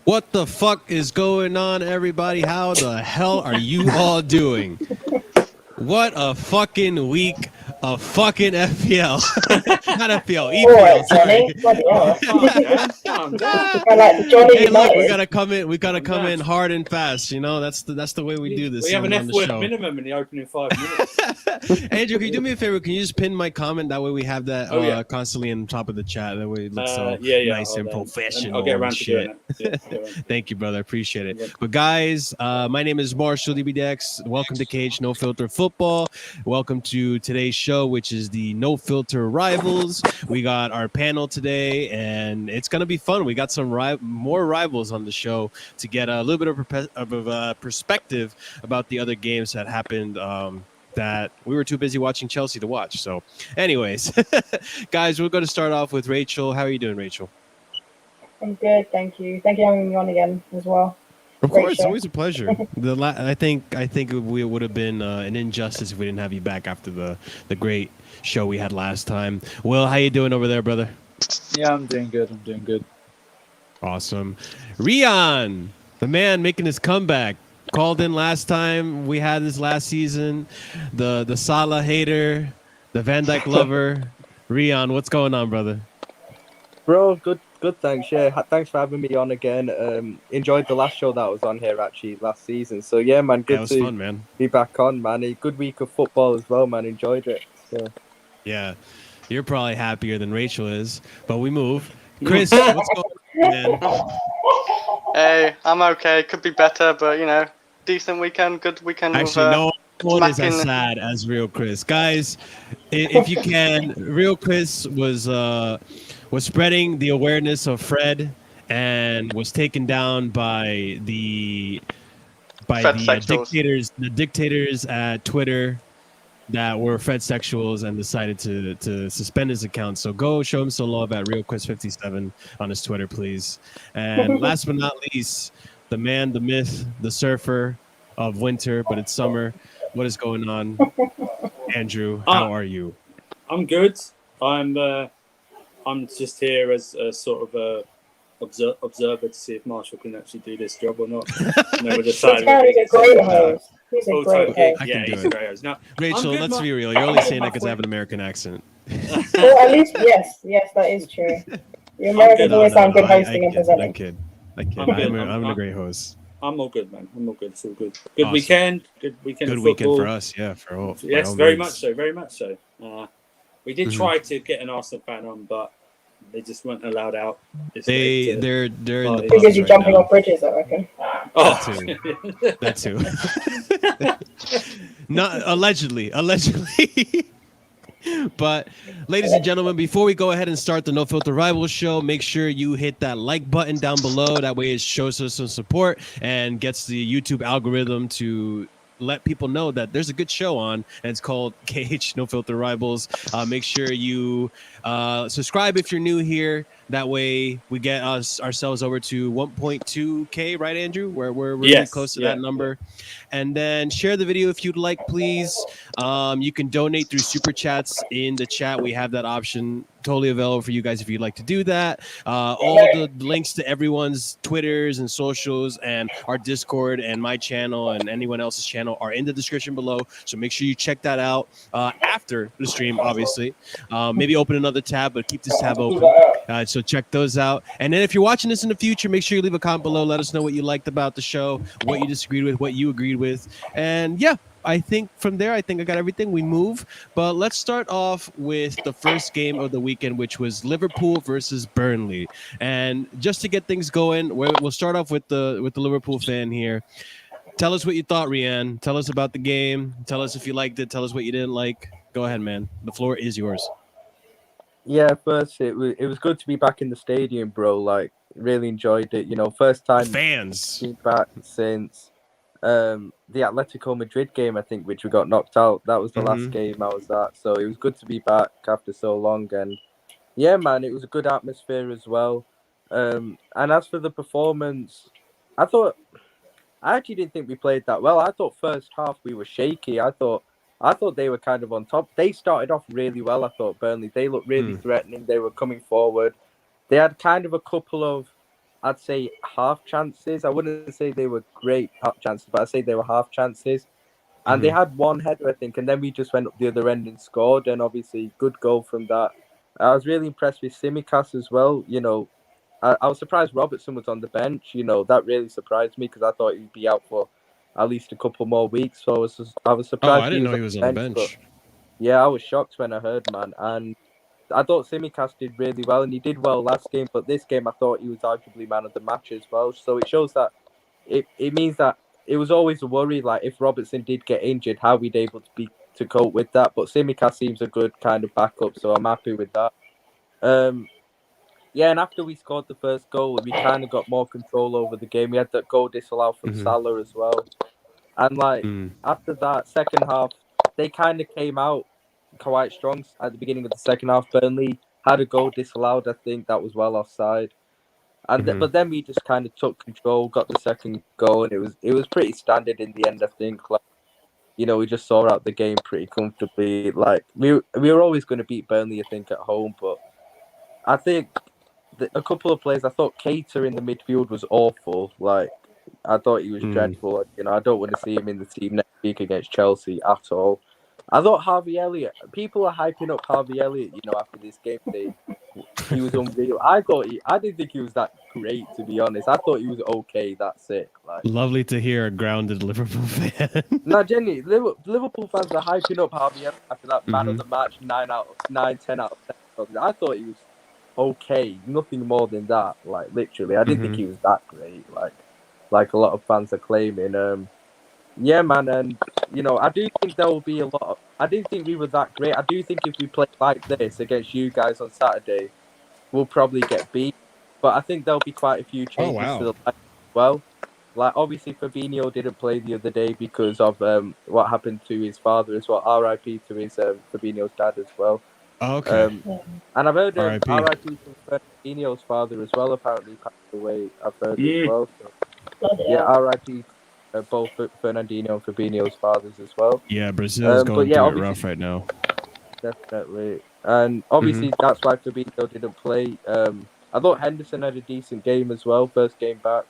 What the fuck is going on, everybody? How the hell are you all doing? What a fucking week of fucking FPL. Not FPL, EPL, Alright, sorry. Johnny. Bloody hell. Calm down. I like the Johnny Hey, look, we United. gotta come in hard and fast. You know, that's the way we do this We have an on the F-word show. minimum in the opening 5 minutes. Andrew, can you do me a favor? Can you just pin my comment? That way we have that constantly on top of the chat. That way it looks so nice and professional. I'll get around and to shit. doing it. Yeah, Thank you, brother. I appreciate it. But guys, my name is Marshalldbdx. Welcome to Cage No Filter Football. Welcome to today's show, which is the No Filter Rivals. We got our panel today, and it's gonna be fun. We got some more rivals on the show to get a little bit of perspective about the other games that happened. That we were too busy watching Chelsea to watch. So, anyways, guys, we're going to start off with Rachel. How are you doing, Rachel? I'm good, thank you. Thank you for having me on again as well. Of Great course, it's show. always a pleasure. I think we would have been an injustice if we didn't have you back after the great show we had last time. Will, how you doing over there, brother? Yeah, I'm doing good. Awesome. Rian, the man making his comeback. Called in last time we had this last season. The Salah hater, the Van Dijk lover. Rian, what's going on, brother? Bro, good, thanks. Yeah, thanks for having me on again. Enjoyed the last show that was on here actually last season. So yeah, man, good That was to fun, man. be back on, man. A good week of football as well, man. Enjoyed it. So. Yeah, you're probably happier than Rachel is, but we move. Chris, what's going on, man? Hey, I'm okay. Could be better, but you know, decent weekend, good weekend. Actually, no one is as smacking- sad as Real Chris. Guys, if you can, Real Chris was spreading the awareness of Fred and was taken down by the dictators at Twitter that were Fred sexuals and decided to suspend his account. So go show him some love at RealQuest57 on his Twitter, please. And last but not least, the man, the myth, the surfer of winter, but it's summer. What is going on? Andrew, how are you? I'm good. I'm just here as a sort of a observer to see if Marshall can actually do this job or not. Never decided. He's a great host. He's a great host. I can Yeah, do he's it. a great host. Now, Rachel, I'm good, let's Ma- be real. You're only saying that because I have an American accent. Well, at least, yes, that is true. You Americans always sound good hosting and presenting. I kid. I'm a great host. I'm all good, man. I'm all good. It's all good. Good Awesome. weekend. Good weekend. Good of weekend football. for us, yeah. Yes, very much so. Very much so. We did try to get an Arsenal fan on, but they just weren't allowed out. They're in the Too pubs busy right jumping now. off bridges, I reckon. That too. Not allegedly. But, ladies and gentlemen, before we go ahead and start the No Filter Rivals show, make sure you hit that like button down below. That way it shows us some support and gets the YouTube algorithm to let people know that there's a good show on, and it's called Cage No Filter Rivals. Make sure you subscribe if you're new here. That way we get ourselves over to 1.2K, right, Andrew? We're really close to that number. Yeah. And then share the video if you'd like, please. You can donate through Super Chats in the chat. We have that option totally available for you guys if you'd like to do that. All the links to everyone's Twitters and socials and our Discord and my channel and anyone else's channel are in the description below. So make sure you check that out after the stream, obviously. Maybe open another tab, but keep this tab open. So check those out. And then if you're watching this in the future, make sure you leave a comment below. Let us know what you liked about the show, what you disagreed with, what you agreed with. And yeah, I think from there, I got everything. We move. But let's start off with the first game of the weekend, which was Liverpool versus Burnley. And just to get things going, we'll start off with the Liverpool fan here. Tell us what you thought, Rian. Tell us about the game. Tell us if you liked it. Tell us what you didn't like. Go ahead, man. The floor is yours. Yeah, first it was good to be back in the stadium, bro. Like, really enjoyed it. You know, first time fans back since the Atletico Madrid game, I think, which we got knocked out. That was the last game I was at. So it was good to be back after so long. And yeah, man, it was a good atmosphere as well. And as for the performance, I actually didn't think we played that well. I thought first half we were shaky. I thought they were kind of on top. They started off really well. I thought Burnley, they looked really threatening. They were coming forward. They had kind of a couple of, I'd say half chances. I wouldn't say they were great half chances, but I'd say they were half chances. And they had one header, I think, and then we just went up the other end and scored. And obviously, good goal from that. I was really impressed with Tsimikas as well. You know, I was surprised Robertson was on the bench. You know, that really surprised me because I thought he'd be out for at least a couple more weeks. So I was Oh, surprised I didn't know he was on the bench. But yeah, I was shocked when I heard, man. And I thought Tsimikas did really well, and he did well last game. But this game, I thought he was arguably man of the match as well. So it shows that it means that it was always a worry, like if Robertson did get injured, how we'd able to cope with that. But Tsimikas seems a good kind of backup, so I'm happy with that. Yeah, and after we scored the first goal, we kind of got more control over the game. We had that goal disallowed from Salah as well, and like after that second half, they kind of came out quite strong at the beginning of the second half. Burnley had a goal disallowed. I think that was well offside. And but then we just kind of took control, got the second goal, and it was pretty standard in the end. I think, like, you know, we just saw out the game pretty comfortably. Like we were always going to beat Burnley, I think, at home, but I think a couple of players. I thought Keita in the midfield was awful. Like I thought he was dreadful. You know, I don't want to see him in the team next week against Chelsea at all. I thought Harvey Elliott. People are hyping up Harvey Elliott. You know, after this game, he was unreal. I didn't think he was that great, to be honest. I thought he was okay. That's it. Like, lovely to hear a grounded Liverpool fan. no, Jenny, Liverpool fans are hyping up Harvey Elliott after that man of the match, 10 out of 10. I thought he was okay, nothing more than that. Like literally, I didn't think he was that great. Like a lot of fans are claiming. Yeah, man, and you know, I do think there will be a lot. I didn't think we were that great. I do think if we play like this against you guys on Saturday, we'll probably get beat. But I think there'll be quite a few changes to the line as well. Like obviously, Fabinho didn't play the other day because of what happened to his father as well. R.I.P. to his Fabinho's dad as well. Okay. And I've heard R.I.P. R.I.P. from Fabinho's father as well. Apparently passed away. I've heard as well. So, yeah, R.I.P. Both Fernandinho and Fabinho's fathers as well. Yeah, Brazil's going through it rough right now. Definitely. And obviously that's why Fabinho didn't play. I thought Henderson had a decent game as well, first game back.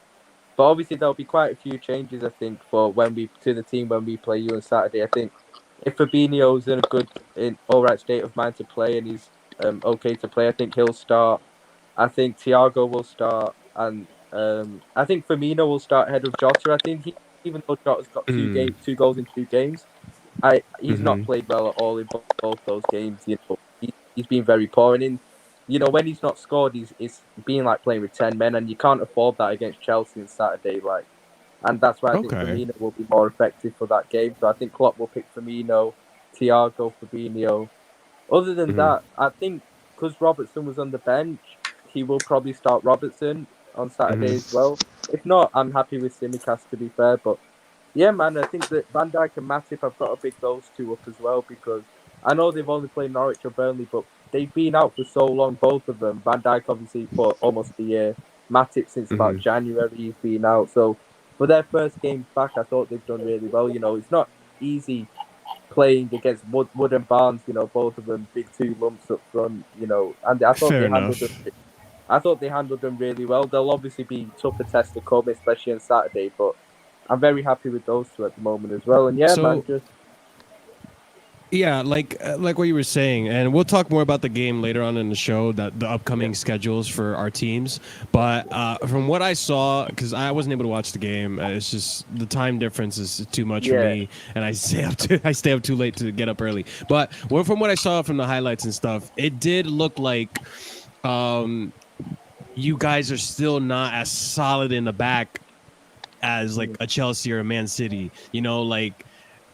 But obviously there'll be quite a few changes, I think, for the team when we play you on Saturday. I think if Fabinho's in all right state of mind to play and he's okay to play, I think he'll start. I think Thiago will start, and I think Firmino will start ahead of Jota. I think even though Jota's got two goals in 2 games, he's not played well at all in both those games. You know, he's been very poor, and you know, when he's not scored, he's been like playing with 10 men, and you can't afford that against Chelsea on Saturday. Like, and that's why I think Firmino will be more effective for that game. So I think Klopp will pick Firmino, Thiago, Fabinho. Other than that, I think because Robertson was on the bench, he will probably start Robertson on Saturday as well. If not, I'm happy with Tsimikas, to be fair. But yeah, man, I think that Van Dijk and Matip, I've got to pick those two up as well because I know they've only played Norwich or Burnley, but they've been out for so long, both of them. Van Dijk, obviously, for almost a year. Matip, since about January, he's been out. So for their first game back, I thought they've done really well. You know, it's not easy playing against Wood and Barnes, you know, both of them, big 2 lumps up front, you know, and I thought they handled them really well. There'll obviously be tougher tests to come, especially on Saturday, but I'm very happy with those two at the moment as well. And yeah, man, just yeah, like what you were saying, and we'll talk more about the game later on in the show, that the upcoming schedules for our teams. But from what I saw, because I wasn't able to watch the game, it's just the time difference is too much for me, and I stay up too late to get up early. But from what I saw from the highlights and stuff, it did look like you guys are still not as solid in the back as like a Chelsea or a Man City. You know, like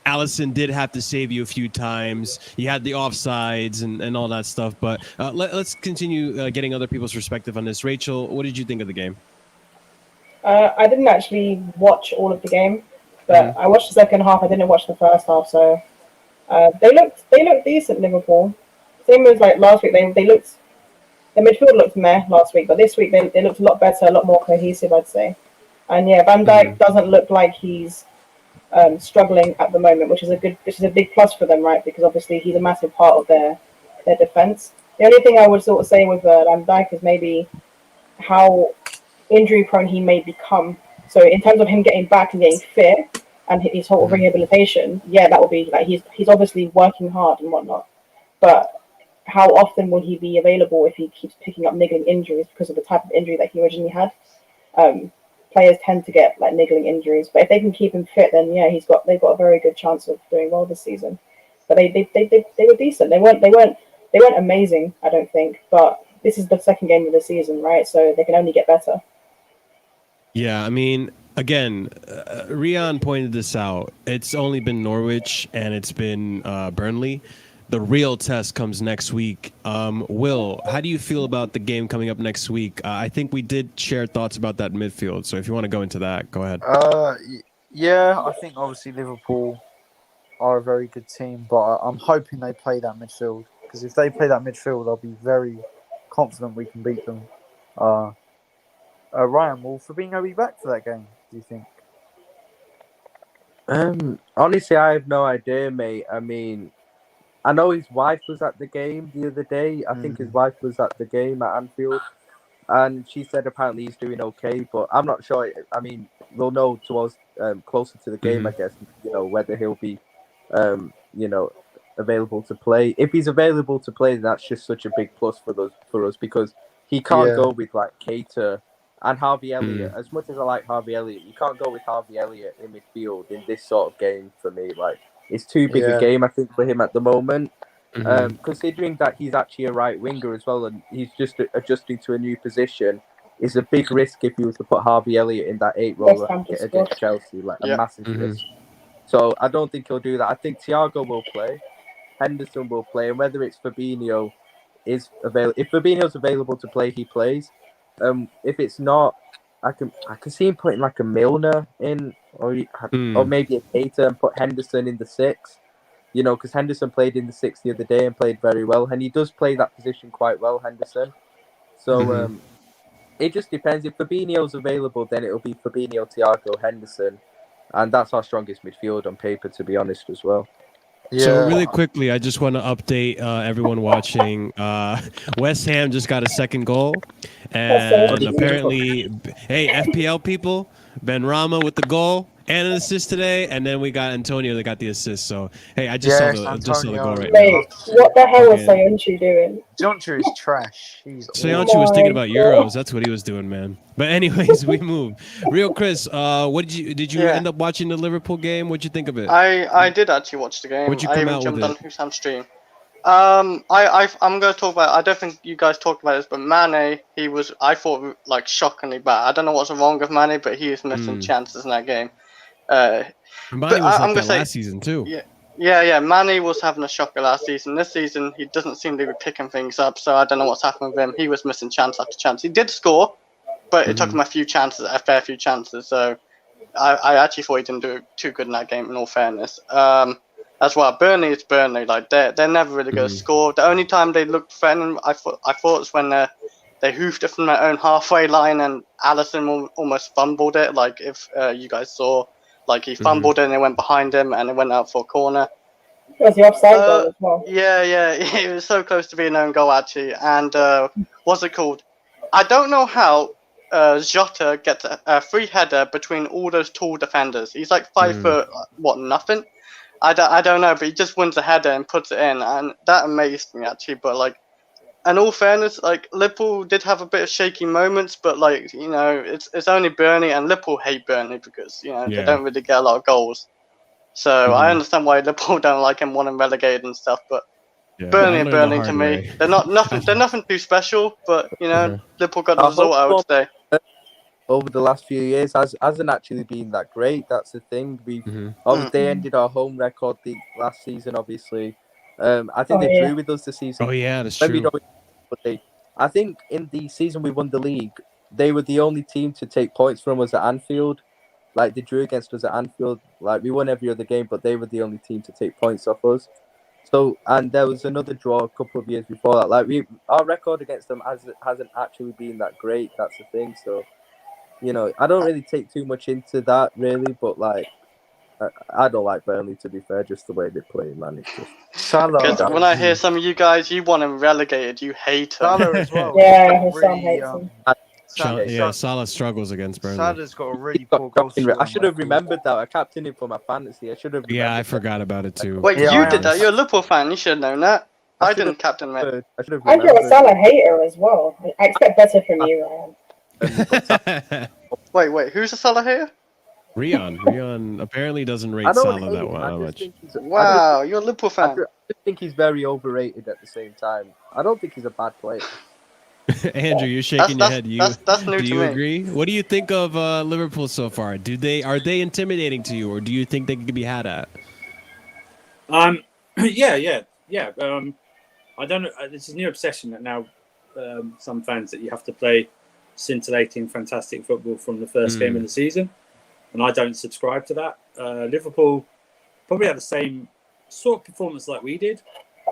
Alisson did have to save you a few times. You had the offsides and all that stuff. But let's continue getting other people's perspective on this. Rachel, what did you think of the game? I didn't actually watch all of the game, but I watched the second half. I didn't watch the first half, so they looked decent. Liverpool, same as like last week. The midfield looked meh last week, but this week they looked a lot better, a lot more cohesive, I'd say. And yeah, Van Dijk doesn't look like he's struggling at the moment, which is a big plus for them, right? Because obviously he's a massive part of their defense. The only thing I would sort of say with Van Dijk is maybe how injury prone he may become. So in terms of him getting back and getting fit and his whole rehabilitation, yeah, that will be like he's obviously working hard and whatnot. But how often will he be available if he keeps picking up niggling injuries because of the type of injury that he originally had? Players tend to get like niggling injuries, but if they can keep him fit, then yeah, they've got a very good chance of doing well this season. But they were decent. They weren't amazing, I don't think. But this is the second game of the season, right? So they can only get better. Yeah, I mean, again, Rian pointed this out. It's only been Norwich and it's been Burnley. The real test comes next week. Will, how do you feel about the game coming up next week? I think we did share thoughts about that midfield. So if you want to go into that, go ahead. Yeah, I think obviously Liverpool are a very good team, but I'm hoping they play that midfield, because if they play that midfield, I'll be very confident we can beat them. Ryan, will Fabinho be back for that game, do you think? Honestly, I have no idea, mate. I mean, I know his wife was at the game the other day. I think his wife was at the game at Anfield, and she said apparently he's doing okay, but I'm not sure. I mean, we'll know towards closer to the game, I guess, whether he'll be, available to play. If he's available to play, that's just such a big plus for us because he can't go with like Keita and Harvey Elliott. As much as I like Harvey Elliott, you can't go with Harvey Elliott in midfield in this sort of game for me. Like, it's too big a game, I think, for him at the moment. Considering that he's actually a right winger as well, and he's just adjusting to a new position, it's a big risk if he was to put Harvey Elliott in that 8 role against Chelsea, like a massive risk. So I don't think he'll do that. I think Thiago will play, Henderson will play, and whether it's Fabinho is available. If Fabinho's available to play, he plays. If it's not, I can see him putting like a Milner in, or maybe a Keita, and put Henderson in the 6. Because Henderson played in the 6 the other day and played very well, and he does play that position quite well, Henderson. So it just depends. If Fabinho's available, then it'll be Fabinho, Thiago, Henderson, and that's our strongest midfield on paper, to be honest, as well. Yeah. So really quickly, I just want to update everyone watching. West Ham just got a second goal, and apparently, hey, FPL people, Ben Rama with the goal and an assist today, and then we got Antonio that got the assist. So hey, I just saw the goal right Mate, now. what the hell was Soyuncu doing? Soyuncu is trash. Soyuncu was thinking about Euros. That's what he was doing, man. But anyways, we move. Real Chris, what did you end up watching the Liverpool game? What'd you think of it? I did actually watch the game. What'd you come out with? I even jumped on Hussam stream. I'm going to talk about. I don't think you guys talked about this, but Mane, I thought like shockingly bad. I don't know what's wrong with Mane, but he is missing chances in that game. Mane was like that last season too. Yeah. Mane was having a shocker last season. This season, he doesn't seem to be picking things up. So I don't know what's happened with him. He was missing chance after chance. He did score, but it took him a fair few chances. So I actually thought he didn't do too good in that game. In all fairness, as well. Burnley is Burnley. Like they're never really going to score. The only time they looked threatening, I thought was when they hoofed it from their own halfway line, and Alisson almost fumbled it. Like if you guys saw. Like he fumbled it and it went behind him and it went out for a corner. It was the offside goal as well. Yeah, it was so close to being an own goal actually. And what's it called? I don't know how Jota gets a free header between all those tall defenders. He's like 5 foot, nothing. I don't know, but he just wins a header and puts it in, and that amazed me actually. But like, in all fairness, like Liverpool did have a bit of shaky moments, but like it's only Burnley, and Liverpool hate Burnley because they don't really get a lot of goals. So I understand why Liverpool don't like him, want him relegated and stuff. But Burnley and Burnley to me, they're nothing too special. But Liverpool got the result, I would say. Over the last few years, hasn't actually been that great. That's the thing. They ended our home record last season, obviously. I think they drew with us this season. Oh yeah, that's true. I think in the season we won the league, they were the only team to take points from us at Anfield. Like they drew against us at Anfield. Like we won every other game, but they were the only team to take points off us. So, and there was another draw a couple of years before that. Like our record against them hasn't actually been that great. That's the thing. So, I don't really take too much into that really, but like. I don't like Burnley, to be fair, just the way they play, man. It's just Because when I hear some of you guys, you want him relegated, you hate him. Salah as well. Yeah, Hussam hates him. Salah struggles against Burnley. Salah's got a really He's got poor goal captain- scoring I should have record. remembered that. I captained him for my fantasy. I should have. Yeah, I remembered forgot about it too. Wait, Yeah, you I did that? am. You're a Liverpool fan. You should have known that. I should didn't have captain mate. remembered. I should have I'm a remembered. Salah hater as well. I expect better from you, Ryan. Wait, who's a Salah here? Rion apparently doesn't rate I don't Salah hate that him, I just much. think he's- Wow, you're a Liverpool I fan. just think he's very overrated at the same time. I don't think he's a bad player. Andrew, you're shaking your head. That's new Do to you me. agree? What do you think of Liverpool so far? Are they intimidating to you, or do you think they could be had at? Yeah. I don't know. This is a new obsession that now some fans that you have to play scintillating, fantastic football from the first game of the season, and I don't subscribe to that. Liverpool probably had the same sort of performance like we did,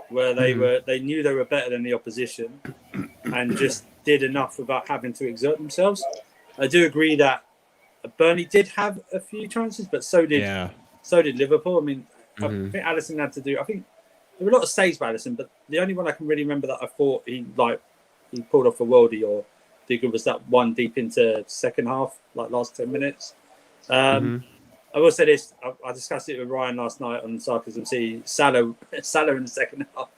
where they knew they were better than the opposition and just did enough without having to exert themselves. I do agree that Burnley did have a few chances, but so did Liverpool. I mean, I think Alisson had to do. I think there were a lot of saves by Alisson, but the only one I can really remember that I thought he pulled off a worldie or did good was that one deep into second half, like last 10 minutes. I will say this: I discussed it with Ryan last night on Sarcasm C. Salah in the second half.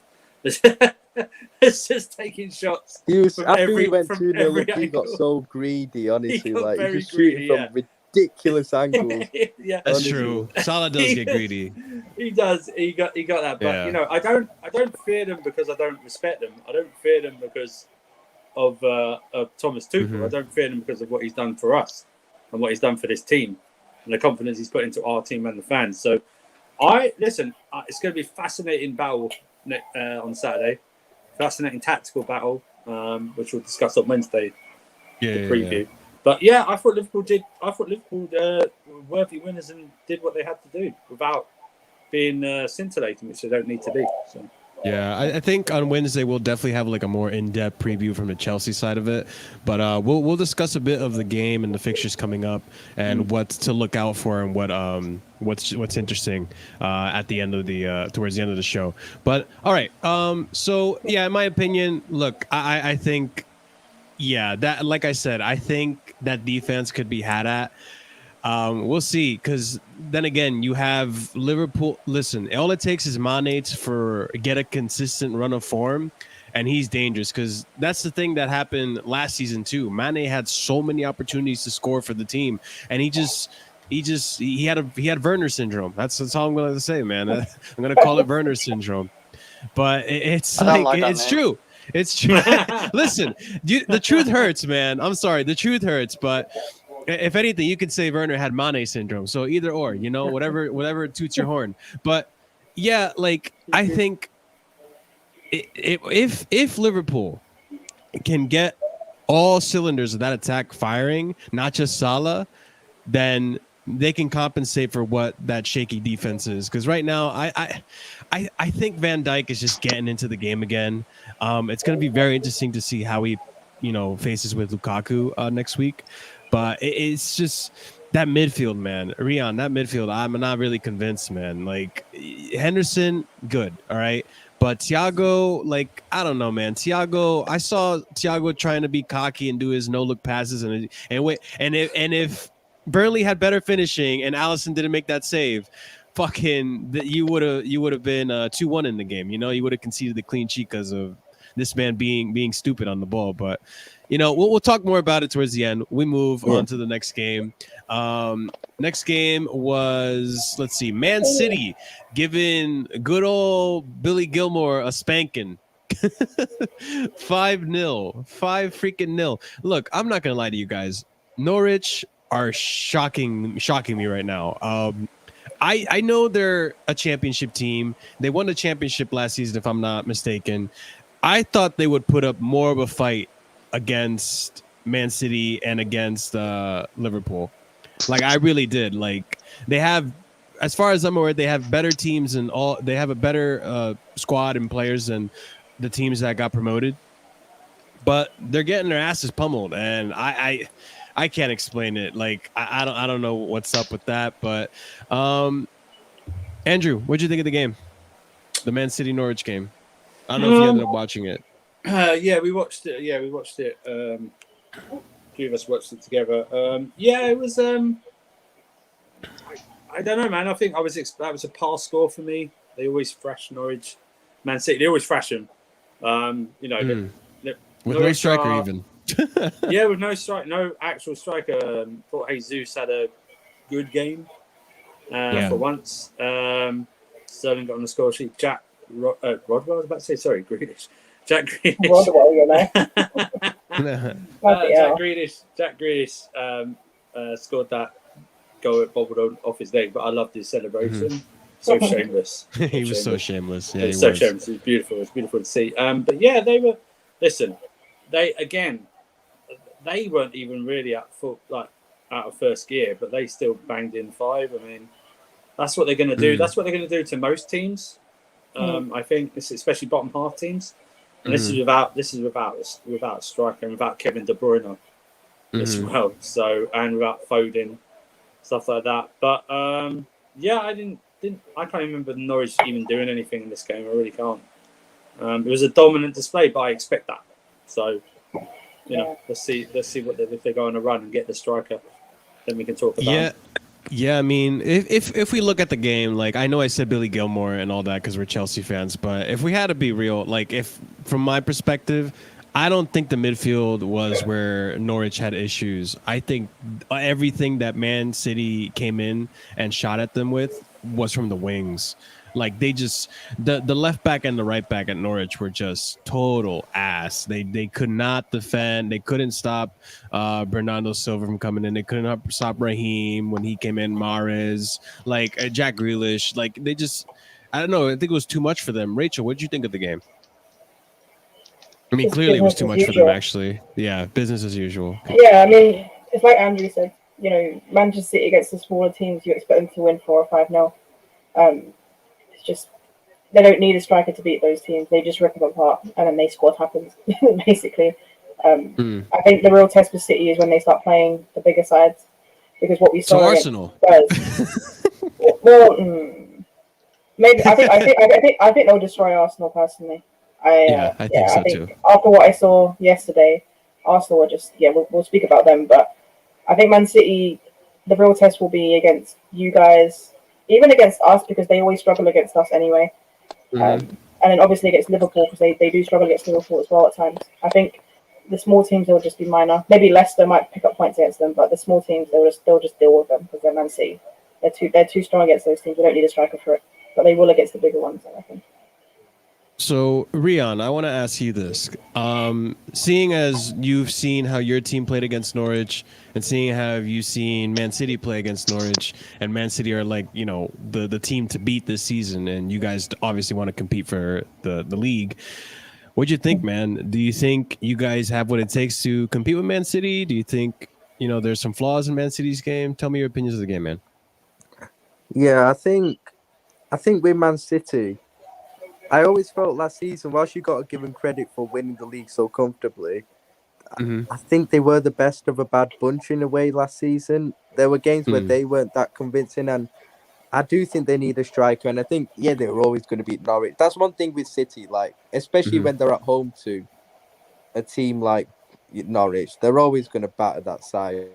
It's just taking shots. After he went 2-0 up, he got so greedy, honestly. He got Like very he's just shooting greedy, from ridiculous angles. Yeah, That's Honestly. true. Salah does get greedy. He does. He got that. But Yeah. you know, I don't fear them because I don't respect them. I don't fear them because of Thomas Tuchel. I don't fear them because of what he's done for us and what he's done for this team and the confidence he's put into our team and the fans. So, it's going to be a fascinating battle on Saturday. Fascinating tactical battle, which we'll discuss on Wednesday. The preview. But yeah, I thought Liverpool were worthy winners and did what they had to do without being scintillating, which they don't need to be. So. Yeah, I think on Wednesday we'll definitely have like a more in-depth preview from the Chelsea side of it. But we'll discuss a bit of the game and the fixtures coming up and what to look out for and what's interesting at the end of the towards the end of the show. But all right, so yeah, in my opinion, look, I think that like I said, I think that defense could be had at. We'll see, because then again, you have Liverpool. Listen, all it takes is Mane to get a consistent run of form, and he's dangerous. Because that's the thing that happened last season too. Mane had so many opportunities to score for the team, and he had Werner syndrome. That's all I'm going to say, man. I'm going to call it Werner syndrome. But it's true. It's true. Listen, the truth hurts, man. I'm sorry, the truth hurts, but. If anything, you could say Werner had Mane syndrome. So either or, whatever toots your horn. But yeah, like I think if Liverpool can get all cylinders of that attack firing, not just Salah, then they can compensate for what that shaky defense is. Because right now, I think Van Dijk is just getting into the game again. It's going to be very interesting to see how he, faces with Lukaku next week. But it's just that midfield, man. Rion, that midfield, I'm not really convinced, man. Like, Henderson, good, all right? But Thiago, like, I don't know, man. I saw Thiago trying to be cocky and do his no-look passes. And if Burnley had better finishing and Alisson didn't make that save, you would have been 2-1 in the game. You would have conceded the clean sheet because of this man being stupid on the ball. But we'll talk more about it towards the end. We move on to the next game. Next game was, let's see, Man City giving good old Billy Gilmore a spanking. 5-0, 5-0. Look, I'm not gonna lie to you guys. Norwich are shocking me right now. I know they're a championship team. They won the championship last season, if I'm not mistaken. I thought they would put up more of a fight against Man City and against Liverpool. Like, I really did. Like, they have, as far as I'm aware, they have better teams and they have a better squad and players than the teams that got promoted. But they're getting their asses pummeled, and I can't explain it. Like, I don't know what's up with that. But Andrew, what'd you think of the game? The Man City Norwich game. I don't know if you ended up watching it. Yeah, we watched it. few of us watched it together. Yeah, it was. I don't know, man. I think that was a pass score for me. They always thrash Norwich, Man City. They always thrash them. You know, with Norwich no striker even. Yeah, with no actual striker. Thought Jesus had a good game for once. Sterling got on the score sheet. Jack Rodwell, I was about to say, sorry, Grealish. Jack Grealish. Rodwell, you know. Jack Grealish scored that goal it bobbled off his leg, but I loved his celebration. So shameless. He was so shameless. Yeah, it was so shameless. It was beautiful. It was beautiful to see. But yeah, they were. Listen, they weren't even really out of first gear, but they still banged in 5. I mean, that's what they're going to do. That's what they're going to do to most teams. I think this, especially bottom half teams. And this is without a striker and without Kevin De Bruyne as well. So, and without Foden, stuff like that. But yeah, I can't remember Norwich even doing anything in this game. I really can't. It was a dominant display, but I expect that. So, you know, let's see what if they go on a run and get the striker, then we can talk about it. Yeah, I mean, if we look at the game, like, I know I said Billy Gilmore and all that because we're Chelsea fans, but if we had to be real, like, if from my perspective, I don't think the midfield was where Norwich had issues. I think everything that Man City came in and shot at them with was from the wings. Like, they just the left back and the right back at Norwich were just total ass. They could not defend. They couldn't stop Bernardo Silva from coming in. They couldn't stop Raheem when he came in. Mahrez, like Jack Grealish, like they just, I don't know. I think it was too much for them. Rachel, what did you think of the game? I mean, clearly it was too much for them, actually. Yeah, business as usual. Yeah, I mean, it's like Andrew said. You know, Manchester City against the smaller teams, you expect them to win 4 or 5-0. Just they don't need a striker to beat those teams. They just rip them apart, and then they score happens. Basically, I think the real test for City is when they start playing the bigger sides, because what we saw. So Arsenal. Well, maybe I think they'll destroy Arsenal personally. I think so too. After what I saw yesterday, Arsenal are just we'll speak about them, but I think Man City, the real test will be against you guys. Even against us, because they always struggle against us anyway. And then obviously against Liverpool, because they do struggle against Liverpool as well at times. I think the small teams will just be minor. Maybe Leicester might pick up points against them, but the small teams they'll just deal with them because they're Man City. They're too strong against those teams. They don't need a striker for it, but they will against the bigger ones, I reckon. So, Rian, I want to ask you this. Seeing as you've seen how your team played against Norwich and seeing how you've seen Man City play against Norwich, and Man City are like, you know, the team to beat this season, and you guys obviously want to compete for the league. What'd you think, man? Do you think you guys have what it takes to compete with Man City? Do you think, you know, there's some flaws in Man City's game? Tell me your opinions of the game, man. Yeah, I think with Man City, I always felt last season, whilst you got to give them credit for winning the league so comfortably, I think they were the best of a bad bunch in a way last season. There were games where they weren't that convincing, and I do think they need a striker. And I think, they were always going to beat Norwich. That's one thing with City, like, especially when they're at home to a team like Norwich, they're always going to batter that side.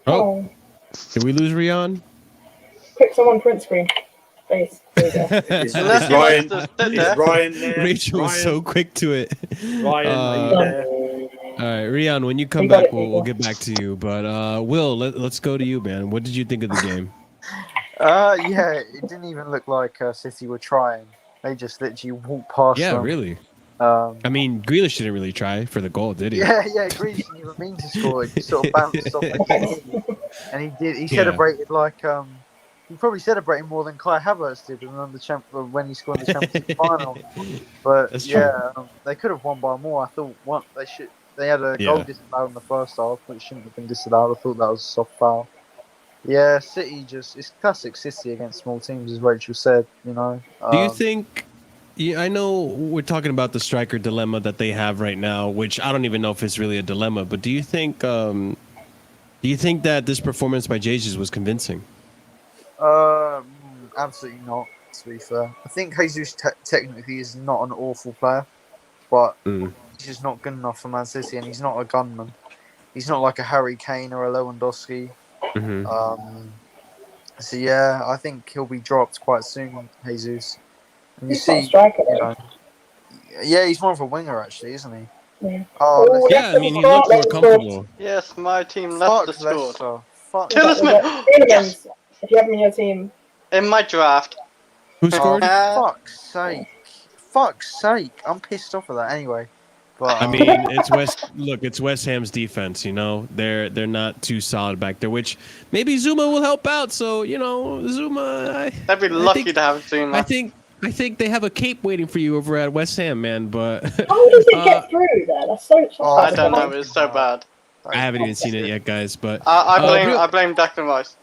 Oh, did we lose Rian? Quick, someone print screen. Face. Is Ryan there? Rachel was so quick to it. Ryan, are you there? All right, Rian, when you come back, we'll get back to you. But Will, let's go to you, man. What did you think of the game? It didn't even look like City were trying. They just literally walked past them. Yeah, really. I mean, Grealish didn't really try for the goal, did he? Yeah, Grealish didn't even mean to score. He sort of bounced off the knee, and he did. He celebrated like he probably celebrated more than Kai Havertz did when he scored in the Champions League final. But they could have won by more. I thought they had a goal disallowed in the first half, which shouldn't have been disallowed. I thought that was a soft foul. Yeah, City it's classic City against small teams, as Rachel said. You know. Do you think? Yeah, I know we're talking about the striker dilemma that they have right now, which I don't even know if it's really a dilemma. But do you think that this performance by Jesus was convincing? Absolutely not, to be fair. I think Jesus technically is not an awful player, but just not good enough for Man City, and he's not a gunman. He's not like a Harry Kane or a Lewandowski. Mm-hmm. So yeah, I think he'll be dropped quite soon, Jesus. And you He's not a see, striker, you though. know, yeah, he's more of a winger actually, isn't he? Yeah. Oh, Oh, Yeah, I mean, he looked more comfortable. Yes, my team fuck Leicester scored. Leicester. Fuck. Tiller Was that Smith. Yes, Tielemans, if you have him in your team. in my draft. Who Oh, scored? fuck's sake! Fuck's sake! I'm pissed off at that. Anyway, but I mean, it's It's West Ham's defense. You know, they're not too solid back there. Which maybe Zuma will help out. So Zuma. They'd be lucky to have Zuma. I think they have a cape waiting for you over at West Ham, man. But How does it get through there? That's so. Oh, I don't know. It's so bad. I haven't even seen it yet, guys. But I blame Declan Rice.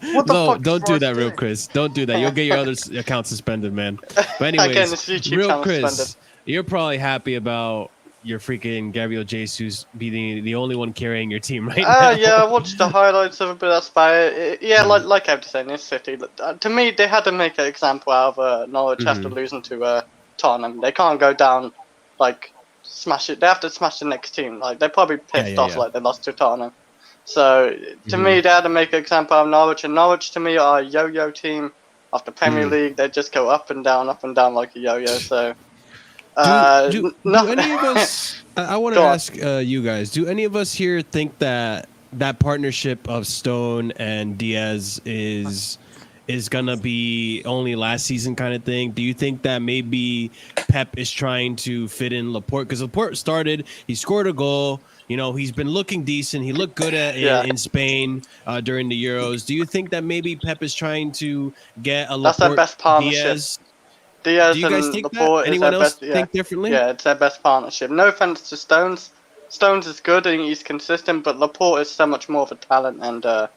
What the no, fuck is don't do Rice that, real doing? Chris. Don't do that. You'll get your other account suspended, man. But anyways, Again, this YouTube real channel Chris, suspended. you're probably happy about your freaking Gabriel Jesus being the only one carrying your team right now. Yeah, I watched the highlights of it, but that's about it. Yeah, like I was saying, it's City. To me, they had to make an example out of Norwich after losing to Tottenham. They can't go down, like, smash it. They have to smash the next team. Like, they're probably pissed off like they lost to Tottenham. So, to me, they had to make an example out of Norwich. And Norwich, to me, are a yo-yo team of the Premier League. They just go up and down like a yo-yo. So, do any of us? I want to ask you guys. Do any of us here think that partnership of Stone and Diaz is gonna be only last season kind of thing? Do you think that maybe Pep is trying to fit in Laporte? Because Laporte started, he scored a goal. You know, he's been looking decent. He looked good in Spain during the Euros. Do you think that maybe Pep is trying to get a Laporte? That's their best partnership. Diaz Do you guys and think Laporte that? Anyone is their else best, think differently? Yeah, it's their best partnership. No offense to Stones. Stones is good and he's consistent, but Laporte is so much more of a talent and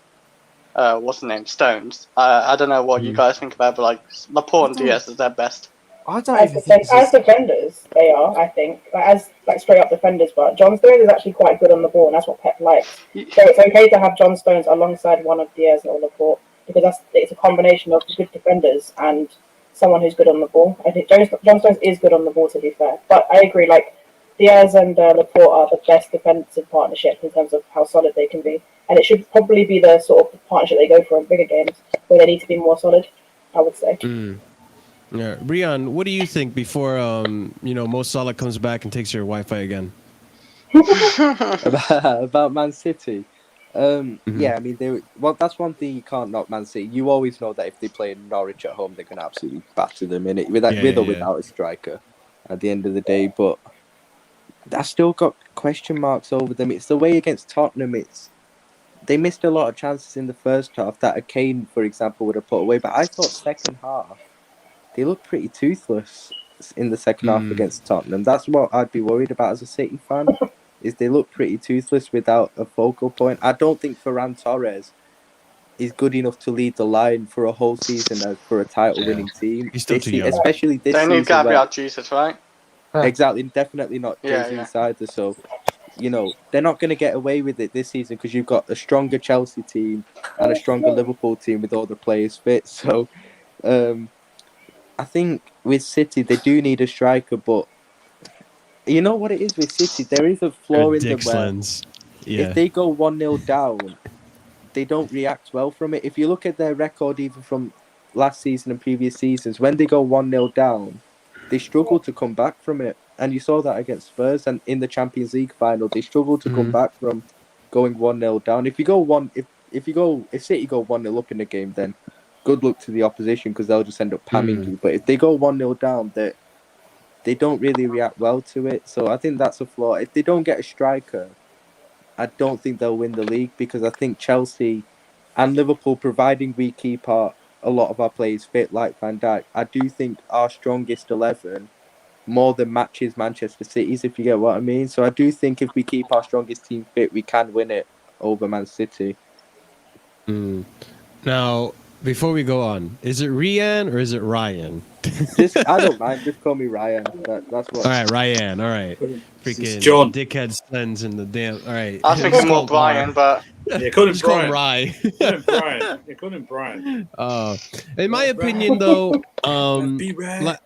what's the name? Stones. I don't know what you guys think about, but like Laporte and Diaz is their best. I don't As, even think as defenders, they are, I think. As straight up defenders, but John Stones is actually quite good on the ball, and that's what Pep likes. So it's okay to have John Stones alongside one of Diaz or Laporte, because it's a combination of good defenders and someone who's good on the ball. I think John Stones is good on the ball, to be fair. But I agree, like, Diaz and Laporte are the best defensive partnership in terms of how solid they can be. And it should probably be the sort of partnership they go for in bigger games, where they need to be more solid, I would say. Yeah, Rian, what do you think before Mo Salah comes back and takes your Wi-Fi again? about Man City? Yeah, I mean, that's one thing you can't knock Man City. You always know that if they play Norwich at home, they're going to absolutely batter them in it, with or without a striker at the end of the day. But I still got question marks over them. It's the way against Tottenham. They missed a lot of chances in the first half that a Kane, for example, would have put away. But I thought second half, they looked pretty toothless in the second half against Tottenham. That's what I'd be worried about as a City fan, is they look pretty toothless without a focal point. I don't think Ferran Torres is good enough to lead the line for a whole season for a title-winning team. He's still too young. Especially this They season. need Gabriel Jesus, right? Exactly, definitely not Yeah, Jesus either. So, they're not going to get away with it this season because you've got a stronger Chelsea team and a stronger Liverpool team with all the players fit. So, I think with City, they do need a striker, but you know what it is with City? There is a flaw in them where if they go 1-0 down, they don't react well from it. If you look at their record, even from last season and previous seasons, when they go 1-0 down, they struggle to come back from it. And you saw that against Spurs, and in the Champions League final, they struggled to come back from going 1-0 down. If City go 1-0 up in the game, then good luck to the opposition because they'll just end up pamming you. But if they go 1-0 down, they don't really react well to it. So I think that's a flaw. If they don't get a striker, I don't think they'll win the league because I think Chelsea and Liverpool, providing we keep a lot of our players fit like Van Dijk, I do think our strongest 11 more than matches Manchester City's, if you get what I mean. So I do think if we keep our strongest team fit, we can win it over Man City. Now, before we go on, is it Rian or is it Ryan? I don't mind. Just call me Ryan. That's what. All right, Ryan. All right. Freaking John. dickhead sends in the damn. All right. I think it's more Brian, but Yeah, call him Just call him Brian. Rye. Call him Brian. Yeah, call him Brian. In my opinion, though, Be right.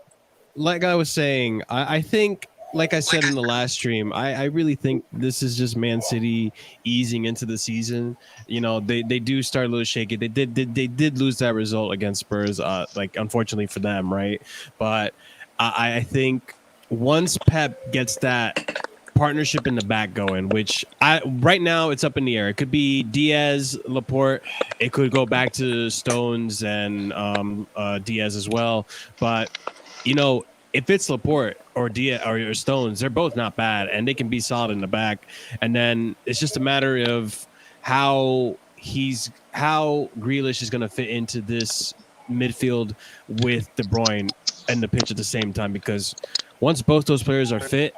like I was saying, I think like I said in the last stream, I really think this is just Man City easing into the season. You know, they do start a little shaky. They did lose that result against Spurs, like unfortunately for them, right? But I think once Pep gets that partnership in the back going, which right now it's up in the air. It could be Diaz, Laporte. It could go back to Stones and Diaz as well. But you know, if it's Laporte or Diaz or Stones, they're both not bad, and they can be solid in the back. And then it's just a matter of how Grealish is going to fit into this midfield with De Bruyne and the pitch at the same time. Because once both those players are fit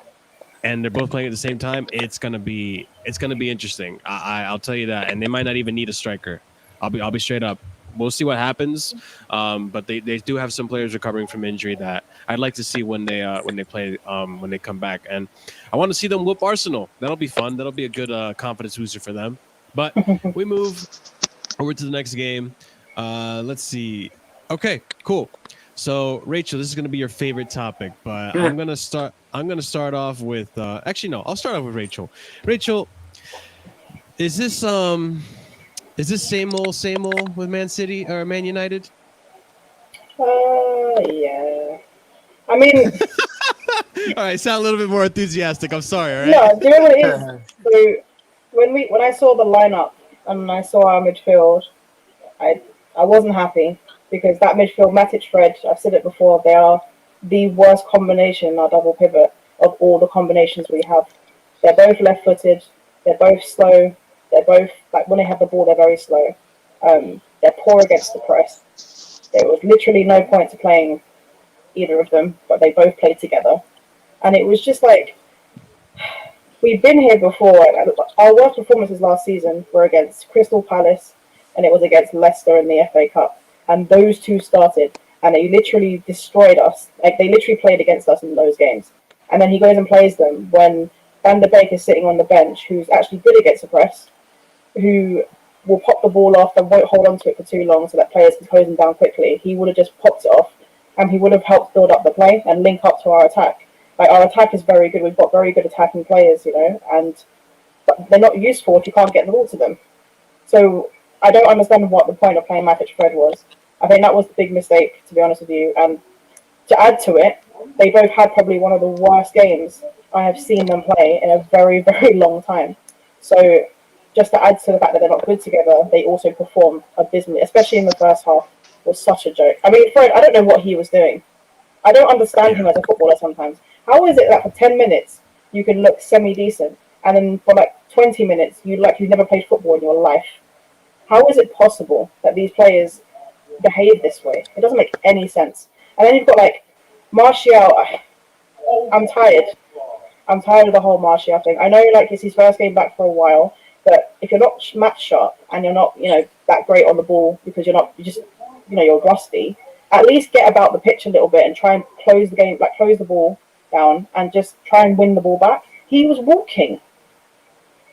and they're both playing at the same time, it's gonna be interesting. I'll tell you that. And they might not even need a striker. I'll be straight up. We'll see what happens. But they do have some players recovering from injury that I'd like to see when they come back. And I want to see them whoop Arsenal. That'll be fun. That'll be a good confidence booster for them. But we move over to the next game. Let's see. Okay, cool. So Rachel, this is gonna be your favorite topic, but I'm gonna start off with actually no, I'll start off with Rachel. Rachel, is this same old with Man City or Man United? Yeah. I mean, all right, sound a little bit more enthusiastic. I'm sorry, all right? no, do you know what it is? So when I saw the lineup and I saw our midfield, I wasn't happy because that midfield, Matic, Fred, I've said it before, they are the worst combination, our double pivot, of all the combinations we have. They're both left-footed. They're both slow. They're both, like, when they have the ball, they're very slow. They're poor against the press. There was literally no point to playing either of them, but they both played together. And it was just like, we've been here before. Our worst performances last season were against Crystal Palace, and it was against Leicester in the FA Cup. And those two started, and they literally destroyed us. Like, they literally played against us in those games. And then he goes and plays them when Van der Beek is sitting on the bench, who's actually good against the press, who will pop the ball off and won't hold on to it for too long so that players can close them down quickly. He would have just popped it off, and he would have helped build up the play and link up to our attack. Like, our attack is very good. We've got very good attacking players, you know, but they're not useful if you can't get the ball to them. So I don't understand what the point of playing Matic Fred was. I think that was the big mistake, to be honest with you. And to add to it, they both had probably one of the worst games I have seen them play in a very, very long time. So just to add to the fact that they're not good together, they also perform abysmally, especially in the first half. It was such a joke. I mean, Fred, I don't know what he was doing. I don't understand him as a footballer sometimes. How is it that for 10 minutes you can look semi-decent, and then for like 20 minutes you've never played football in your life? How is it possible that these players behave this way? It doesn't make any sense. And then you've got like Martial. I'm tired of the whole Martial thing. I know like it's his first game back for a while, but if you're not match sharp and you're not, you know, that great on the ball because you're rusty, at least get about the pitch a little bit and try and close the ball down and just try and win the ball back. He was walking.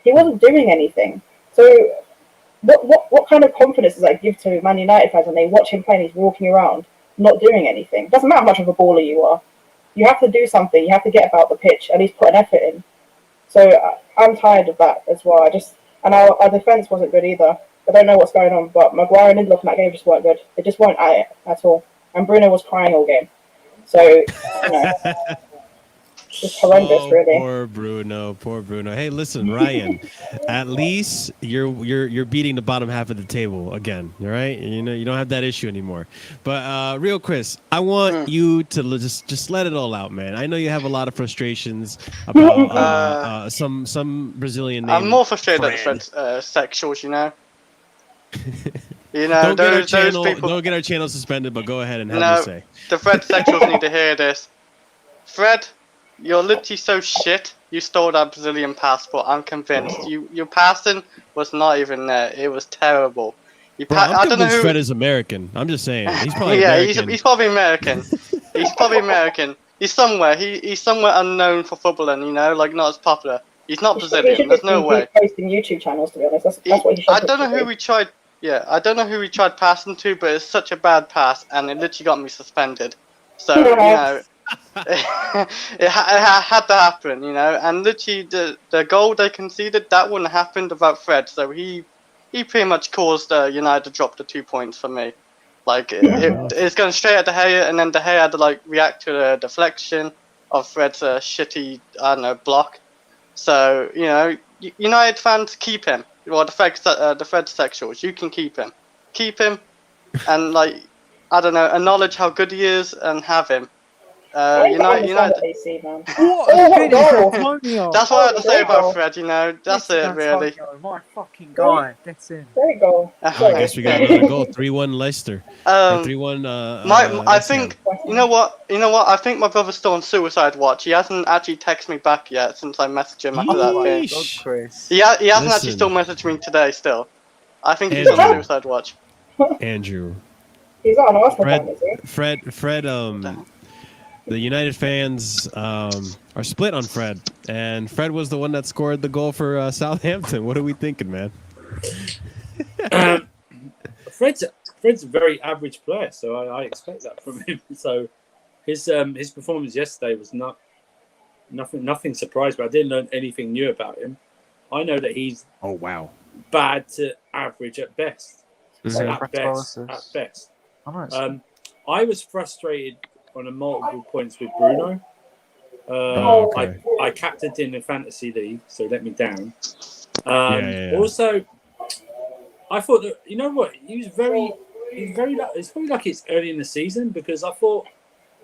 He wasn't doing anything. So what kind of confidence does that give to Man United fans when they watch him play and he's walking around not doing anything? It doesn't matter how much of a baller you are. You have to do something. You have to get about the pitch, at least put an effort in. So I'm tired of that as well. And our defence wasn't good either. I don't know what's going on, but Maguire and Lindelof in that game just weren't good. They just weren't at it at all. And Bruno was crying all game. So, you know, just horrendous, really. Poor Bruno. Hey, listen, Ryan. At least you're beating the bottom half of the table again. All right, you know you don't have that issue anymore. But real Chris, I want you to just let it all out, man. I know you have a lot of frustrations about some Brazilian name. I'm more frustrated at the French sexuals, you know. You know, those people. Don't get our channel suspended, but go ahead and have your say. The Fred sexuals need to hear this. Fred, you're literally so shit. You stole that Brazilian passport. I'm convinced. Your passing was not even there. It was terrible. I'm convinced Fred is American. I'm just saying. He's probably American. He's probably American. He's probably American. He's somewhere. He's somewhere unknown for footballing. You know, like not as popular. He's not Brazilian. There's no way. Posting YouTube channels, to be honest. That's what he should. I don't know who we tried. Yeah, I don't know who we tried passing to, but it's such a bad pass, and it literally got me suspended. So you know, it had to happen, you know. And literally, the goal they conceded, that wouldn't have happened without Fred. So he pretty much caused United to drop the 2 points for me. Like it's going straight at De Gea, and then De Gea had to like react to the deflection of Fred's shitty, I don't know, block. So you know, United fans, keep him. Well, the Fred sexuals, you can keep him, and like I don't know, acknowledge how good he is and have him. United. AC, man. What a finish, Antonio! That's what I had to say about Fred. You know, that's it really. Antonio, my fucking guy, gets in. There you go. I guess we got another goal. 3-1 Leicester. 3-1. I think you know what. I think my brother's still on suicide watch. He hasn't actually texted me back yet since I messaged him after that game. Yeesh. Chris. He hasn't actually Listen. still messaged me today. Still, I think he's Andrew. on suicide watch. Andrew. He's not an Arsenal fan, is he? Fred. The United fans are split on Fred, and Fred was the one that scored the goal for Southampton. What are we thinking, man? Fred's a very average player, so I expect that from him. So his performance yesterday was nothing surprised, but I didn't learn anything new about him. I know that he's bad to average at best. So at best. I was frustrated on a multiple points with Bruno. I captained him in fantasy league, so he let me down. Also, I thought that you know what he's very. It's probably like it's early in the season because I thought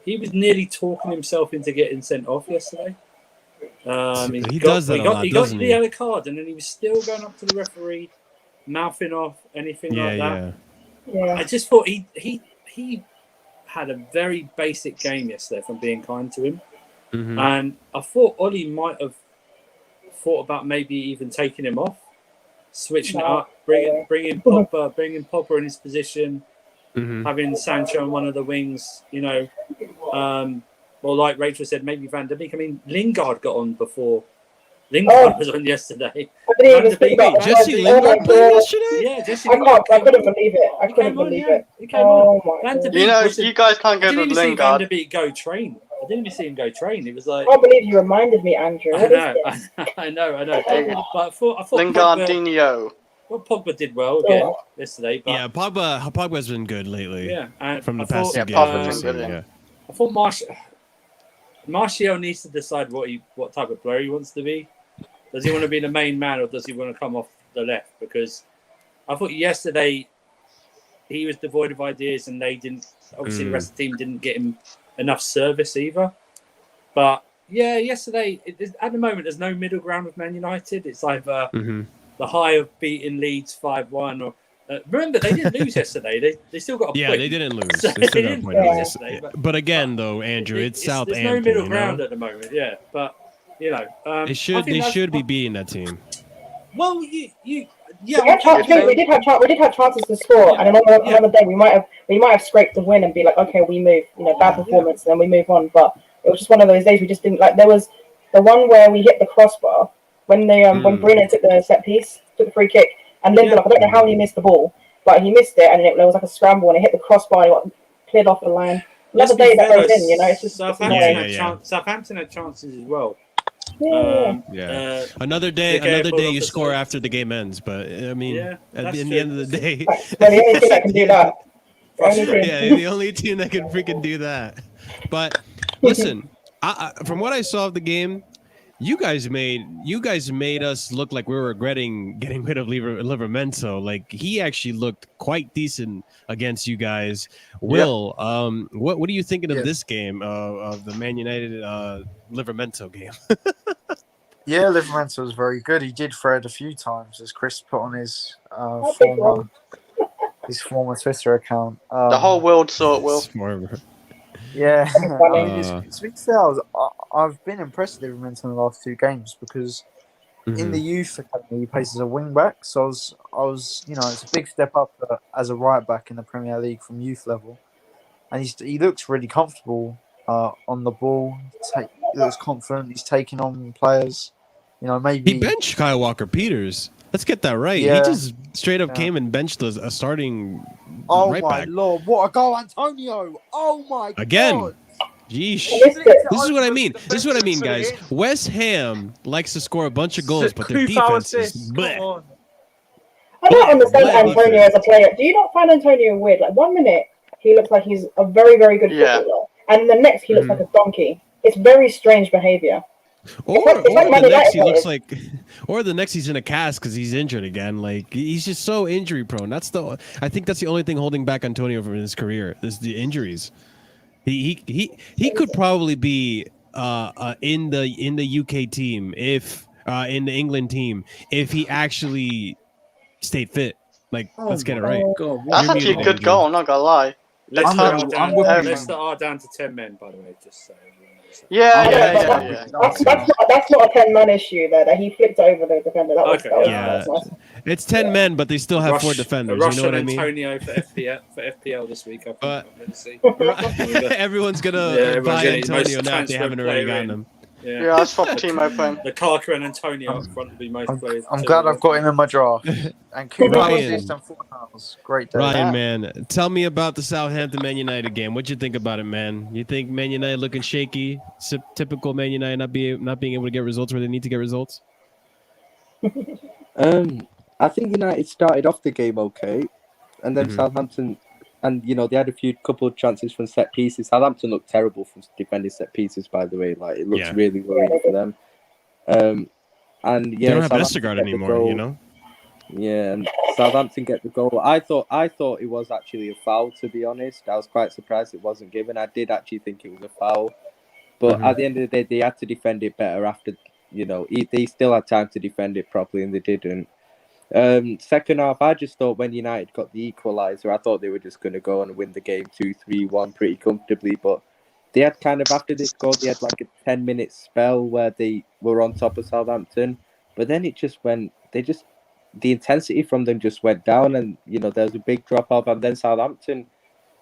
he was nearly talking himself into getting sent off yesterday. He does that a lot, he got doesn't the he? yellow card, and then he was still going up to the referee, mouthing off anything like that. Yeah. I just thought he had a very basic game yesterday, if I'm being kind to him. Mm-hmm. And I thought Ollie might have thought about maybe even taking him off, switching it up, bringing Pogba in his position, having Sancho on one of the wings, you know. Well, like Rachel said, maybe Van der Beek. I mean, Lingard got on before. Lingard was on yesterday. Jesse Lingard played yesterday? Yeah, Jesse I Lingard. couldn't believe it. I couldn't believe it. He came on. My Van der God. Beek You know, was you guys can't go I didn't with even see Van der Lingard. Beek go train. I didn't even see him go train. It was like I can't believe you reminded me, Andrew. What is this? I know. But I thought Lingardinho. Pogba did well again yesterday. But Yeah, Pogba's been good lately. yeah, and From the I past thought, two Pogba's games. been good, yeah. I thought Martial needs to decide what type of player he wants to be. Does he want to be the main man or does he want to come off the left? Because I thought yesterday he was devoid of ideas and they didn't. Obviously, the rest of the team didn't get him enough service either. But yeah, yesterday at the moment there's no middle ground with Man United. It's either the high of beating Leeds 5-1 or. Remember, they didn't lose yesterday. They still got a point. Yeah, they didn't lose. So They still got a point lose yesterday. yesterday, But again, though, Andrew, it's Southampton. There's no middle you ground know? at the moment. Yeah, but you know, They should be beating that team. Well, We did have chances to score, and another day we might have scraped the win and be like, okay, we move, bad performance, and then we move on. But it was just one of those days we just didn't like. There was the one where we hit the crossbar when when Bruno took the set piece, took the free kick, and Lindelof. I don't know how he missed the ball, but he missed it, and there was like a scramble, and it hit the crossbar, and it got cleared off the line. Another day that goes in, it's just Southampton had chances as well. Another day you score after the game ends, but I mean, at the end of the day, the only team that can do that. the only team that can freaking do that. But listen, from what I saw of the game, you guys made us look like we were regretting getting rid of Livramento. Like he actually looked quite decent against you guys. Will, what are you thinking of this game of the Man United Livramento game? Yeah, Livramento was very good. He did Fred a few times, as Chris put on his former Twitter account. The whole world saw it, Will. Yeah, to be fair, I've been impressed with Livramento in the last two games because in the youth academy he plays as a wing back. So I was, it's a big step up as a right back in the Premier League from youth level, and he looks really comfortable on the ball. He looks confident. He's taking on players. Maybe he benched Kyle Walker-Peters. Let's get that right. Yeah. He just straight up came and benched a starting Oh right my back. lord! What a goal, Antonio! Oh my Again. God. Yeesh. This is it. This is what I mean. This is what I mean, guys. West Ham likes to score a bunch of goals, but their defense is bleh. I don't understand Let me Antonio as a player. Do you not find Antonio weird? Like 1 minute he looks like he's a very, very good footballer, and the next he looks like a donkey. It's very strange behavior. Or the next he's in a cast because he's injured again. Like he's just so injury prone. I think that's the only thing holding back Antonio from his career is the injuries. He could probably be in the UK team if in the England team if he actually stayed fit. Like let's get it right. God, That's actually a good goal. I'm not gonna lie. Leicester are down to 10 men, by the way. Just so. Yeah. That's not a 10-man issue there. That he flipped over the defender. That was nice. It's 10 men, but they still have 4 defenders. You know what I mean? Antonio for FPL this week. Everyone's gonna buy Antonio now if they haven't already gotten him. Yeah, I swapped Timo for him. Lukaku and Antonio up front will be most players. I'm glad I've got him in my draft. And Ryan, great day. Ryan, man, tell me about the Southampton Man United game. What'd you think about it, man? You think Man United looking shaky? Typical Man United not being able to get results where they need to get results? I think United started off the game okay, and then Southampton, and they had a couple of chances from set pieces. Southampton looked terrible from defending set pieces, by the way. Like it looks really worrying for them. And they don't have Vestergaard anymore, Yeah, and Southampton get the goal. I thought it was actually a foul, to be honest. I was quite surprised it wasn't given. I did actually think it was a foul, but at the end of the day, they had to defend it better. After they still had time to defend it properly, and they didn't. Second half, I just thought when United got the equaliser, I thought they were just going to go and win the game 2-3-1 pretty comfortably. But they had after this goal, they had like a 10-minute spell where they were on top of Southampton. But then it just went, the intensity from them just went down, and there was a big drop off. And then Southampton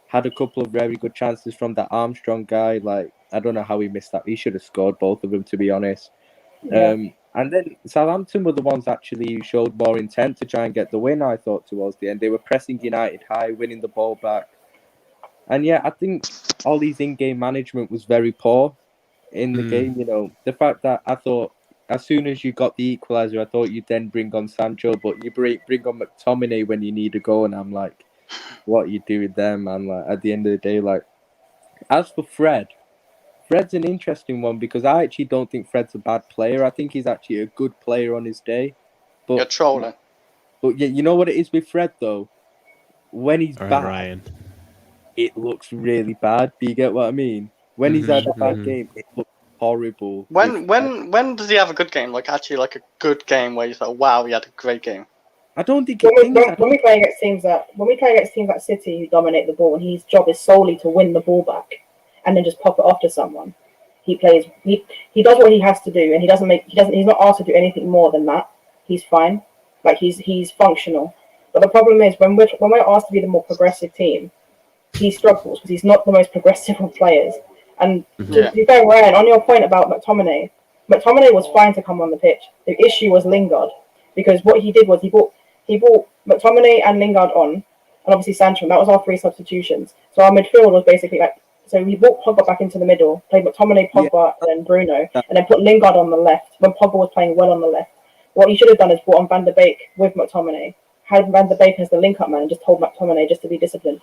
had a couple of very good chances from that Armstrong guy. Like, I don't know how he missed that. He should have scored both of them, to be honest. Yeah. And then Southampton were the ones actually who showed more intent to try and get the win, I thought, towards the end. They were pressing United high, winning the ball back. And yeah, I think Ollie's in-game management was very poor in the game. The fact that I thought as soon as you got the equaliser, I thought you'd then bring on Sancho, but you bring on McTominay when you need a goal. And I'm like, what are you doing there, man? Like, at the end of the day, like, as for Fred's an interesting one because I actually don't think Fred's a bad player. I think he's actually a good player on his day. But you're trolling. But yeah, you know what it is with Fred though? When he's bad, Ryan, it looks really bad. Do you get what I mean? When he's had a bad game, it looks horrible. When does he have a good game? Like actually, like a good game where you thought, wow, he had a great game. I don't think when we play against teams like City who dominate the ball, and his job is solely to win the ball back and then just pop it off to someone. He does what he has to do, and he's not asked to do anything more than that. He's fine. Like he's functional. But the problem is when we're asked to be the more progressive team, he struggles because he's not the most progressive of players. And to be fair, Ryan, on your point about McTominay was fine to come on the pitch. The issue was Lingard, because what he did was he brought McTominay and Lingard on, and obviously Sancho. That was our 3 substitutions. So our midfield was basically like. So we brought Pogba back into the middle, played McTominay, Pogba, and then Bruno, and then put Lingard on the left when Pogba was playing well on the left. What you should have done is brought on Van der Beek with McTominay, had Van der Beek as the link-up man, and just told McTominay just to be disciplined.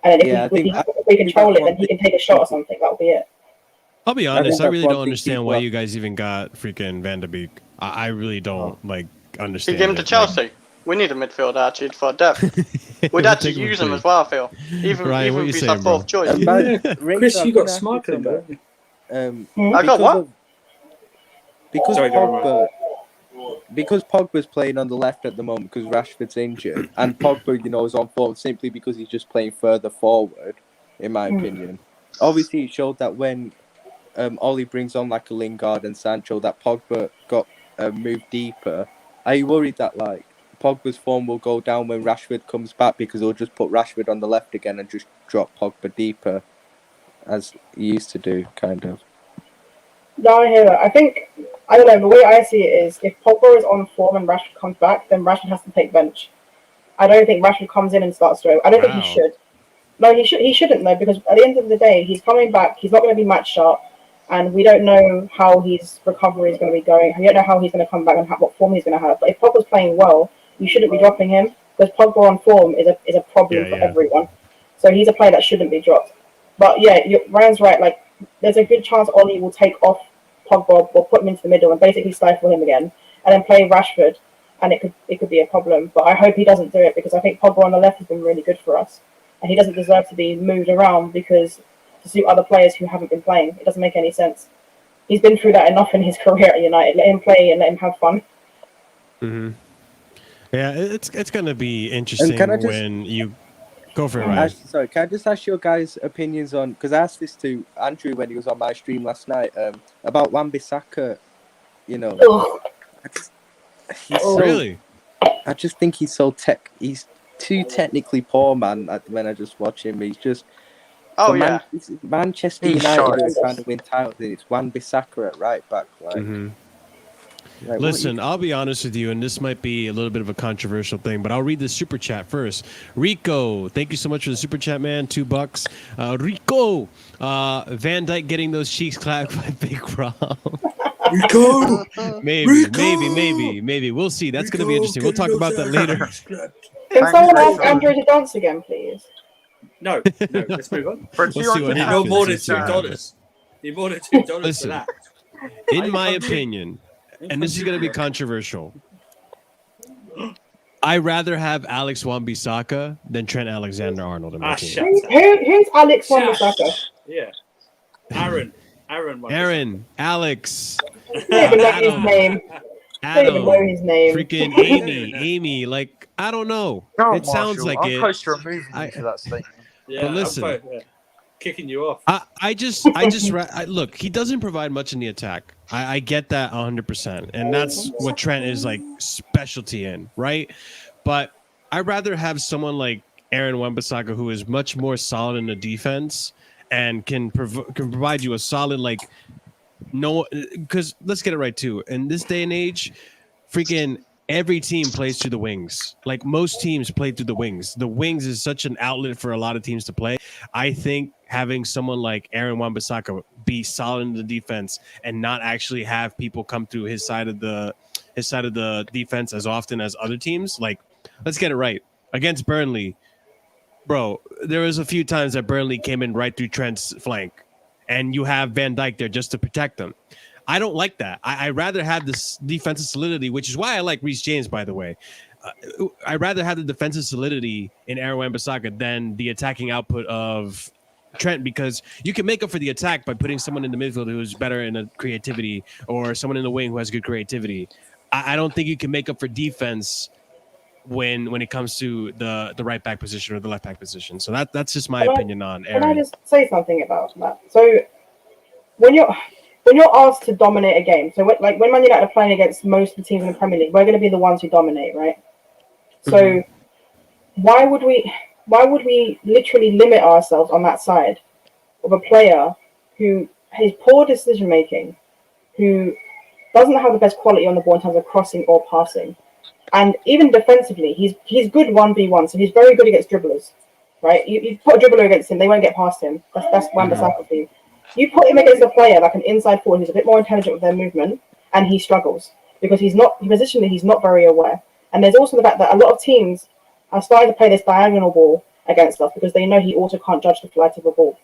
And then if we control it, then he can take a shot or something. That'll be it. I'll be honest, I really don't understand why you guys even got freaking Van der Beek. I really don't understand. He gave him to Chelsea. We need a midfielder actually for depth. We'd actually use him as well, I feel. Even if he's our 4th choice. Chris, you got smart on that. I got what? Because Pogba's playing on the left at the moment because Rashford's injured, and Pogba, is on form simply because he's just playing further forward, in my opinion. Obviously, it showed that when Ollie brings on like a Lingard and Sancho, that Pogba got moved deeper. Are you worried that Pogba's form will go down when Rashford comes back because he'll just put Rashford on the left again and just drop Pogba deeper as he used to do, kind of? No, I hear that. I don't know, the way I see it is if Pogba is on form and Rashford comes back, then Rashford has to take bench. I don't think Rashford comes in and starts throwing. I don't think he should. No, he shouldn't though, because at the end of the day, he's coming back. He's not going to be match sharp, and we don't know how his recovery is going to be going. We don't know how he's going to come back and what form he's going to have. But if Pogba's playing well, you shouldn't be dropping him, because Pogba on form is a problem for everyone. So he's a player that shouldn't be dropped. But yeah, Ryan's right. Like, there's a good chance Oli will take off Pogba or put him into the middle and basically stifle him again, and then play Rashford, and it could be a problem. But I hope he doesn't do it, because I think Pogba on the left has been really good for us. And he doesn't deserve to be moved around because to suit other players who haven't been playing. It doesn't make any sense. He's been through that enough in his career at United. Let him play and let him have fun. Mm-hmm. Yeah, it's going to be interesting when you go for it, right? Sorry, can I just ask your guys' opinions on, because I asked this to Andrew when he was on my stream last night, about Wan-Bissaka, you know. Really? I just think he's he's too technically poor, man. When I just watch him, he's just. Manchester United are trying to win titles, and it's Wan-Bissaka at right back. Like, like listen, I'll be honest with you, and this might be a little bit of a controversial thing, but I'll read the super chat first. Rico, thank you so much for the super chat, man. $2. Rico, Van Dijk getting those cheeks clapped by Big Rob. Rico, maybe. We'll see. That's going to be interesting. We'll talk about that later. Can someone ask Andrew to dance again, please? No, let's move on. We'll see what happens. You more than $2. You more than $2 for that. In my opinion, and this is going to be controversial, I rather have Alex Wan-Bissaka than Trent Alexander-Arnold in my team. Who's Alex Wan-Bissaka? Yeah, Aaron, Alex. I don't even know his name. Adam, don't even know his name. Freaking Amy, like, I don't know. It sounds like I'm it. close to removing you for that statement. Yeah, but listen, kicking you off. I just look, he doesn't provide much in the attack. I get that 100%, and that's what Trent is like specialty in, right? But I'd rather have someone like Aaron Wan-Bissaka, who is much more solid in the defense and can provide you a solid because let's get it right too. In this day and age, freaking every team plays through the wings. Like, most teams play through the wings. The wings is such an outlet for a lot of teams to play. I think having someone like Aaron Wan-Bissaka be solid in the defense and not actually have people come through his side of the defense as often as other teams. Like, let's get it right. Against Burnley, bro, there was a few times that Burnley came in right through Trent's flank, and you have Van Dijk there just to protect them. I don't like that. I'd rather have this defensive solidity, which is why I like Reece James, by the way. I'd rather have the defensive solidity in Aaron Wan-Bissaka than the attacking output of Trent, because you can make up for the attack by putting someone in the midfield who's better in the creativity, or someone in the wing who has good creativity. I don't think you can make up for defense when it comes to the right back position or the left back position. So that's just my opinion on Aaron. Can I just say something about that? So when you're asked to dominate a game, so when Man United are playing against most of the teams in the Premier League, we're going to be the ones who dominate, right? So why would we literally limit ourselves on that side of a player who has poor decision making, who doesn't have the best quality on the ball in terms of crossing or passing, and even defensively, he's good 1v1, so he's very good against dribblers, right? You put a dribbler against him, they won't get past him. That's Wan-Bissaka for you. You put him against a player like an inside forward who's a bit more intelligent with their movement, and he struggles because he's not very aware. And there's also the fact that a lot of teams are starting to play this diagonal ball against us because they know he also can't judge the flight of a ball.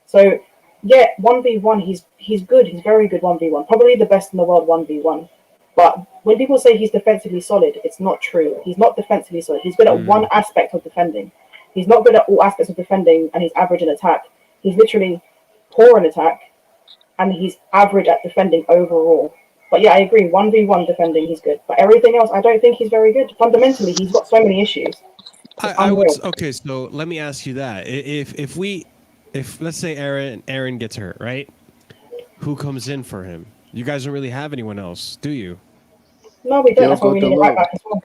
So yeah, 1v1, he's good. He's very good 1v1. Probably the best in the world 1v1. But when people say he's defensively solid, it's not true. He's not defensively solid. He's good at one aspect of defending. He's not good at all aspects of defending, and he's average in attack. He's literally poor in attack, and he's average at defending overall. But yeah, I agree. 1v1 defending, he's good. But everything else, I don't think he's very good. Fundamentally, he's got so many issues. Okay, so let me ask you that. If let's say Aaron gets hurt, right? Who comes in for him? You guys don't really have anyone else, do you? No, we don't. That's why we need a right back as well.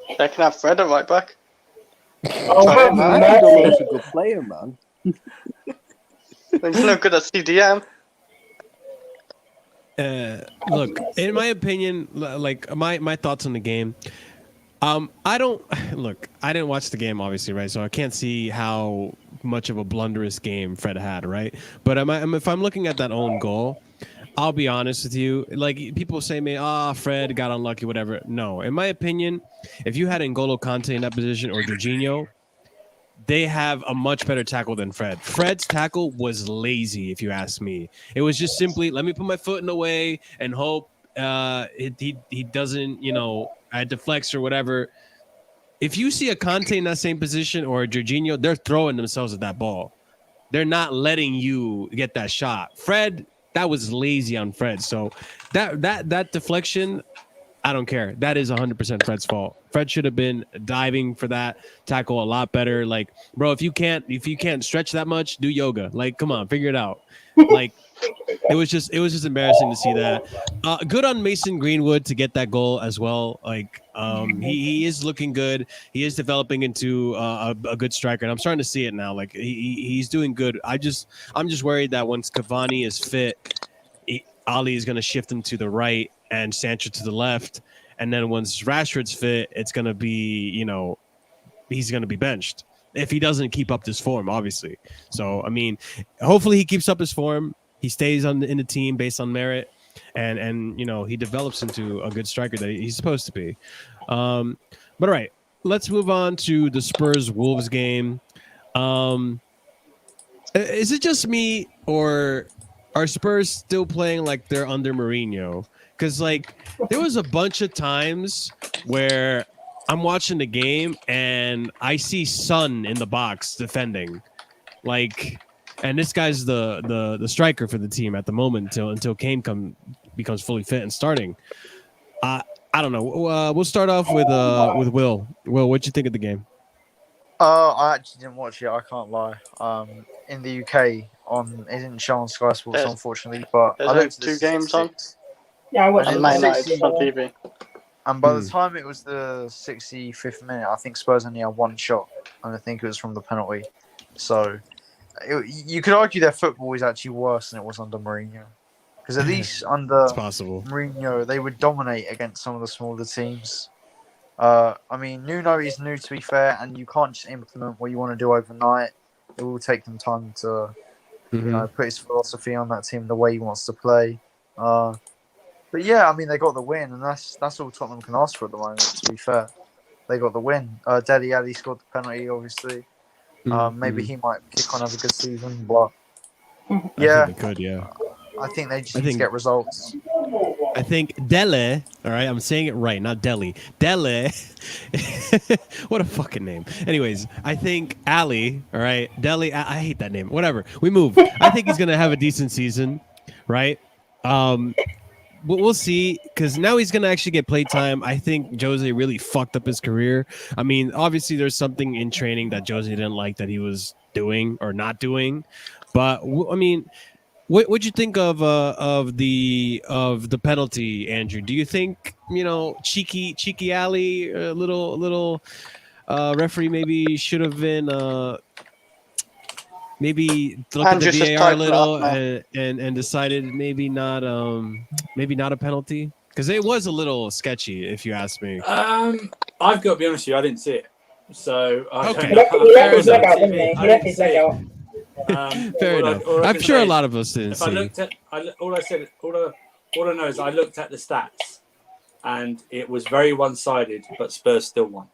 They can have Fred at right back. Oh, have mercy. He's a good player, man. He's no good at CDM. Look, in my opinion, like my thoughts on the game, I didn't watch the game, obviously, right? So I can't see how much of a blunderous game Fred had, right? But if I'm looking at that own goal, I'll be honest with you. Like people say, me, Fred got unlucky, whatever. No, in my opinion, if you had N'Golo Kante in that position or Jorginho, they have a much better tackle than Fred. Fred's tackle was lazy, if you ask me. It was just simply, let me put my foot in the way and hope he doesn't, deflects or whatever. If you see a Conte in that same position or a Jorginho, they're throwing themselves at that ball. They're not letting you get that shot. Fred, that was lazy on Fred. So that deflection, I don't care. That is 100% Fred's fault. Fred should have been diving for that tackle a lot better. Like, bro, if you can't stretch that much, do yoga. Like, come on, figure it out. Like, it was just embarrassing to see that. Good on Mason Greenwood to get that goal as well. Like, he is looking good. He is developing into a good striker, and I'm starting to see it now. Like, he's doing good. I'm just worried that once Cavani is fit, Ali is going to shift him to the right and Sancho to the left. And then once Rashford's fit, it's going to be, he's going to be benched if he doesn't keep up this form, obviously. So, I mean, hopefully he keeps up his form. He stays in the team based on merit and he develops into a good striker that he's supposed to be. But all right, let's move on to the Spurs-Wolves game. Is it just me or are Spurs still playing like they're under Mourinho? Because, like, there was a bunch of times where I'm watching the game and I see Son in the box defending. Like, and this guy's the striker for the team at the moment until Kane becomes fully fit and starting. I don't know. We'll start off with Will. Will, what'd you think of the game? I actually didn't watch it. I can't lie. In the UK, it didn't show on Sky Sports, unfortunately. But I there's looked at 2 games on. Yeah, I watched And it. Man United on TV. And by the time it was the 65th minute, I think Spurs only had one shot, and I think it was from the penalty. So you could argue their football is actually worse than it was under Mourinho. Because at least under It's possible. Mourinho, they would dominate against some of the smaller teams. I mean, Nuno is new, to be fair, and you can't just implement what you want to do overnight. It will take them time to put his philosophy on that team the way he wants to play. But yeah, I mean, they got the win, and that's all Tottenham can ask for at the moment, to be fair. They got the win. Dele Alli scored the penalty, obviously. Maybe he might kick on, have a good season, but yeah. I think they could, yeah. I think they just need to get results. I think Dele, all right, I'm saying it right, not Delhi. Dele, what a fucking name. Anyways, I think Ali, all right, Dele, I hate that name. Whatever, we move. I think he's going to have a decent season, right? We'll see, because now he's going to actually get playtime. I think Jose really fucked up his career. I mean, obviously there's something in training that Jose didn't like that he was doing or not doing. But, I mean, what'd you think of the penalty, Andrew? Do you think, cheeky Ali, little referee maybe should have been maybe look at the VAR a little and decided maybe not a penalty? Because it was a little sketchy, if you ask me. I've got to be honest with you, I didn't see it. So Okay. He left his leg out, didn't he? He left his leg out. Fair enough. I'm sure a lot of us didn't see. All I know is I looked at the stats, and it was very one-sided, but Spurs still won.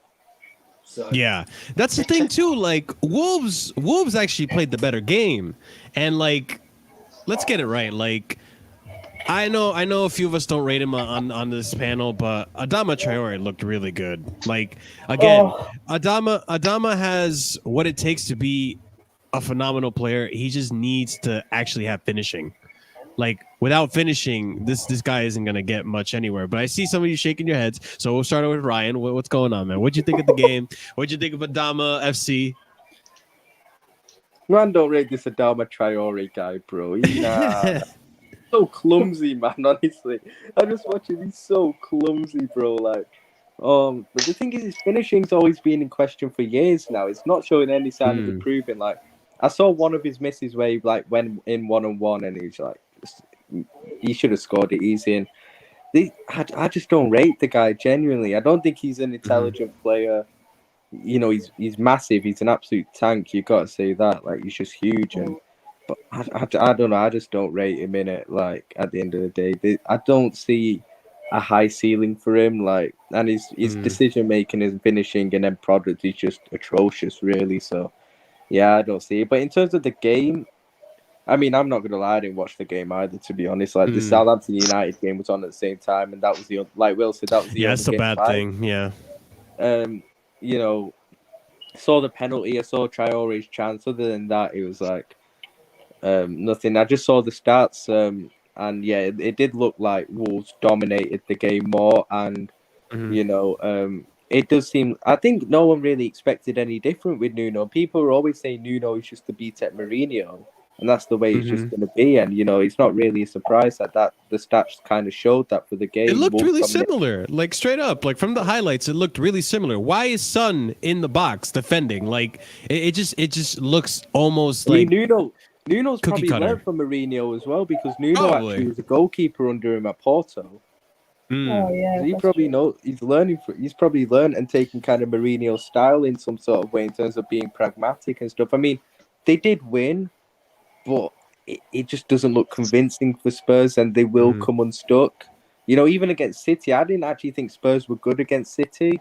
So. Yeah, that's the thing too. Like Wolves actually played the better game, and like, let's get it right. Like, I know a few of us don't rate him on this panel, but Adama Traore looked really good. Like, again, Adama has what it takes to be a phenomenal player. He just needs to actually have finishing. Like, without finishing, this guy isn't going to get much anywhere. But I see some of you shaking your heads. So we'll start with Ryan. What's going on, man? What'd you think of the game? What'd you think of Adama FC? Man, don't rate this Adama Traore guy, bro. He's so clumsy, man, honestly. I'm just watching. He's so clumsy, bro. Like, but the thing is, his finishing's always been in question for years now. It's not showing any sign of improving. Like, I saw one of his misses where he went in 1-on-1 and he's like, he should have scored it easy. And I just don't rate the guy genuinely. I don't think he's an intelligent player. he's massive. He's an absolute tank. You got to say that. Like, he's just huge. But I don't know. I just don't rate him in it. Like, at the end of the day, I don't see a high ceiling for him. Like, and his decision making, his finishing, and then product is just atrocious, really. So, yeah, I don't see it. But in terms of the game, I mean, I'm not gonna lie, I didn't watch the game either, to be honest. Like, the Southampton United game was on at the same time, and that was like Will said, that was the that's a bad thing. Yeah. Saw the penalty, I saw Traore's chance. Other than that, it was like nothing. I just saw the stats, and yeah, it did look like Wolves dominated the game more, and it does seem. I think no one really expected any different with Nuno. People are always saying Nuno is just the BTEC Mourinho. And that's the way it's just going to be. And, it's not really a surprise that the stats kind of showed that for the game. It looked really similar. Like, straight up. Like, from the highlights, it looked really similar. Why is Son in the box defending? Like, it just looks almost like... Nuno's probably learned from Mourinho as well, because Nuno actually was a goalkeeper under him at Porto. Oh, yeah. So he probably knows... He's probably learned and taken kind of Mourinho's style in some sort of way in terms of being pragmatic and stuff. I mean, they did win, but it just doesn't look convincing for Spurs, and they will come unstuck. Even against City, I didn't actually think Spurs were good against City.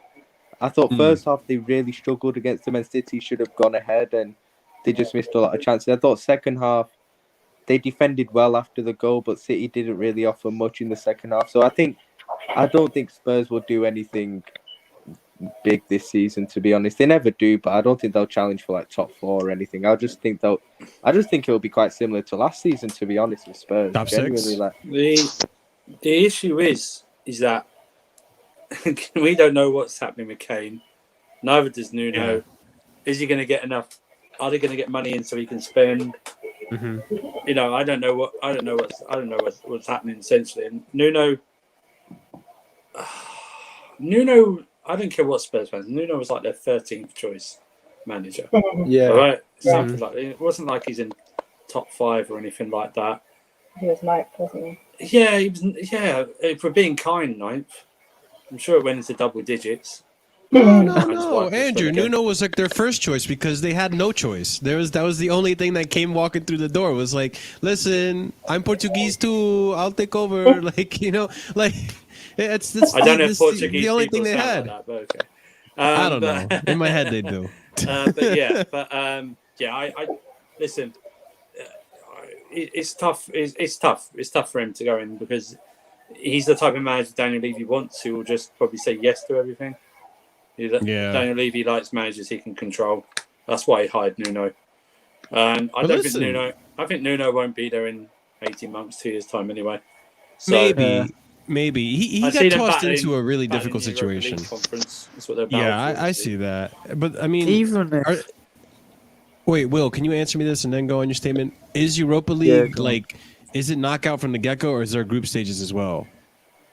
I thought first half they really struggled against them, and City should have gone ahead, and they just missed a lot of chances. I thought second half they defended well after the goal, but City didn't really offer much in the second half. So I don't think Spurs will do anything big this season, to be honest. They never do, but I don't think they'll challenge for like top 4 or anything. I just think it'll be quite similar to last season, to be honest, with Spurs. Top 6. The issue is that we don't know what's happening with Kane. Neither does Nuno. Is he going to get enough? Are they going to get money in so he can spend? I don't know what's happening essentially. And Nuno, I don't care what Spurs fans. Nuno was like their 13th choice manager. Yeah. All right. Something like that. It wasn't like he's in top 5 or anything like that. He was 9th, wasn't he? Yeah, he was. Yeah, if we're being kind, 9th. I'm sure it went into double digits. No, Andrew. Nuno was like their first choice because they had no choice. That was the only thing that came walking through the door. Was like, listen, I'm Portuguese too. I'll take over. It's I don't know if Portuguese the only people thing they had. Like that, but okay. I don't know. In my head, they do. I listen. It's tough. It's tough. It's tough for him to go in because he's the type of manager Daniel Levy wants, who will just probably say yes to everything. Daniel Levy likes managers he can control. That's why he hired Nuno. I think Nuno won't be there in 18 months, 2 years' time anyway. So, Maybe he got tossed into a really difficult situation. Conference. That's what they're about. Yeah, I see that. But I mean, wait, Will, can you answer me this and then go on your statement? Is Europa League is it knockout from the get-go, or is there group stages as well?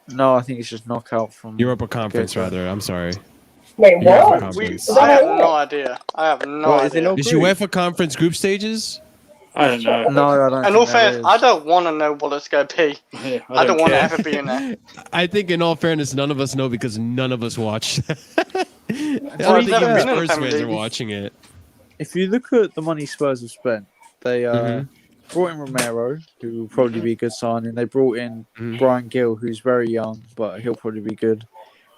No, I think it's just knockout from Europa Conference, rather. I'm sorry. Wait, what? I have no idea. Is UEFA Conference group stages? I don't know. No, I don't. In all fairness, I don't want to know what it's going to be. Yeah, I don't want to ever be in there. I think, in all fairness, none of us know because none of us watch. I I've think never even been in a Spurs Premier fans are League. watching it. If you look at the money Spurs have spent, they brought in Romero, who will probably be a good signing. They brought in Brian Gill, who's very young, but he'll probably be good.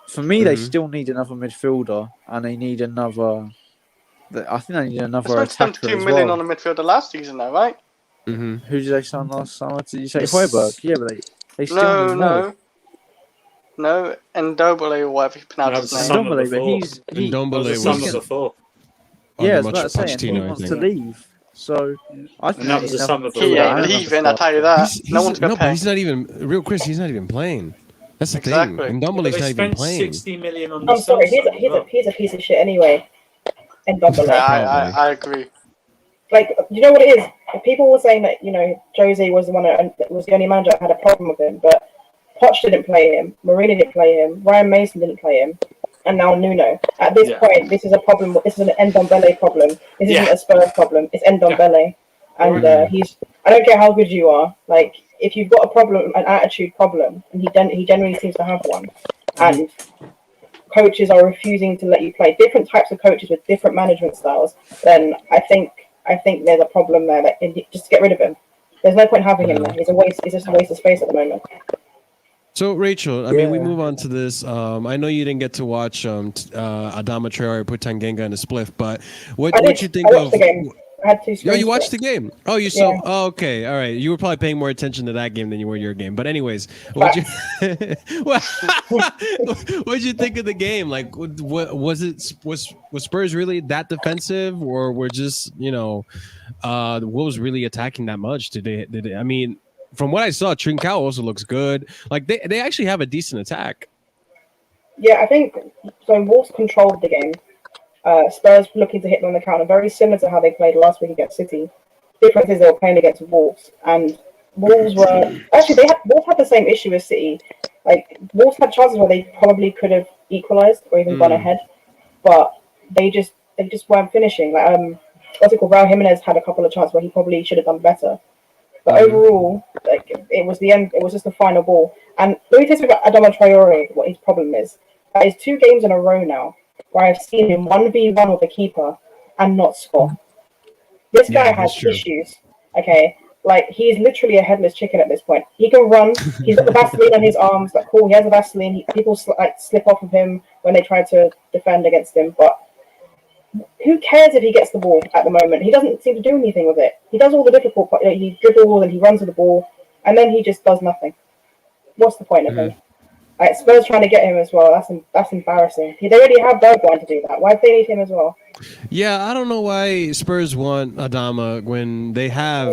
For me, they still need another midfielder, and they need another. I think they need another They attacker spent $2 as million well. on the midfielder last season, though, right? Who did they sign last summer? Did you say Højbjerg? Yeah, but they still need more. No, Ndobele or whatever you pronounce his name. Ndombele, but Ndombele was was the before. Yeah, I was about to say, and he Pochettino, I wants think. to leave. So I think And that was the summer before. He ain't leaving, I tell you that. No one's going to but pay. he's not even real. Chris, he's not even playing. That's the Exactly. thing. And But Ndombele's they not even spent playing. 60 million on the I'm sorry, sales side as well. he's a piece of shit anyway. And Ndombele. I agree. Like, you know what it is? People were saying that, Jose was the one that was the only manager that had a problem with him, but Poch didn't play him, Mourinho didn't play him, Ryan Mason didn't play him, and now Nuno. At this point, this is a problem. This is an Ndombele problem. This isn't a Spurs problem. It's Ndombele. And I don't care how good you are. Like, if you've got a problem, an attitude problem, and he generally seems to have one, and coaches are refusing to let you play, different types of coaches with different management styles, then I think there's a problem there. That just get rid of him. There's no point having him there. He's a waste. He's just a waste of space at the moment. So Rachel, I mean, we Yeah. move on to this. I know you didn't get to watch Adama Traore put Tanganga in a spliff, but what you think I watched of? the game. I had 2 Oh, screens. you watched the game. Oh, you saw. Yeah. Oh, okay, all right. You were probably paying more attention to that game than you were your game. But anyways, what'd you what'd you think of the game? Like, what was it? Was Spurs really that defensive, or were just the Wolves really attacking that much? Did they? I mean, from what I saw, Trincao also looks good. Like they actually have a decent attack. Yeah, I think so. Wolves controlled the game. Spurs looking to hit them on the counter, very similar to how they played last week against City. Difference is they were playing against Wolves, and Wolves were actually Wolves had the same issue as City. Like Wolves had chances where they probably could have equalised or even gone ahead, but they just weren't finishing. Like what's it called? Raul Jimenez had a couple of chances where he probably should have done better. But overall, like it was the end. It was just the final ball. And let me tell you about Adama Traore. What his problem is? That is 2 games in a row now where I've seen him 1v1 with a keeper and not score. This guy has issues. Okay, like he's literally a headless chicken at this point. He can run. He's got the Vaseline on his arms. Like cool, he has a Vaseline. People slip off of him when they try to defend against him. But who cares if he gets the ball at the moment? He doesn't seem to do anything with it. He does all the difficult part. He dribbles and he runs with the ball, and then he just does nothing. What's the point of him? Spurs trying to get him as well. That's embarrassing. They already have Bergwijn to do that. Why do they need him as well? Yeah, I don't know why Spurs want Adama when they have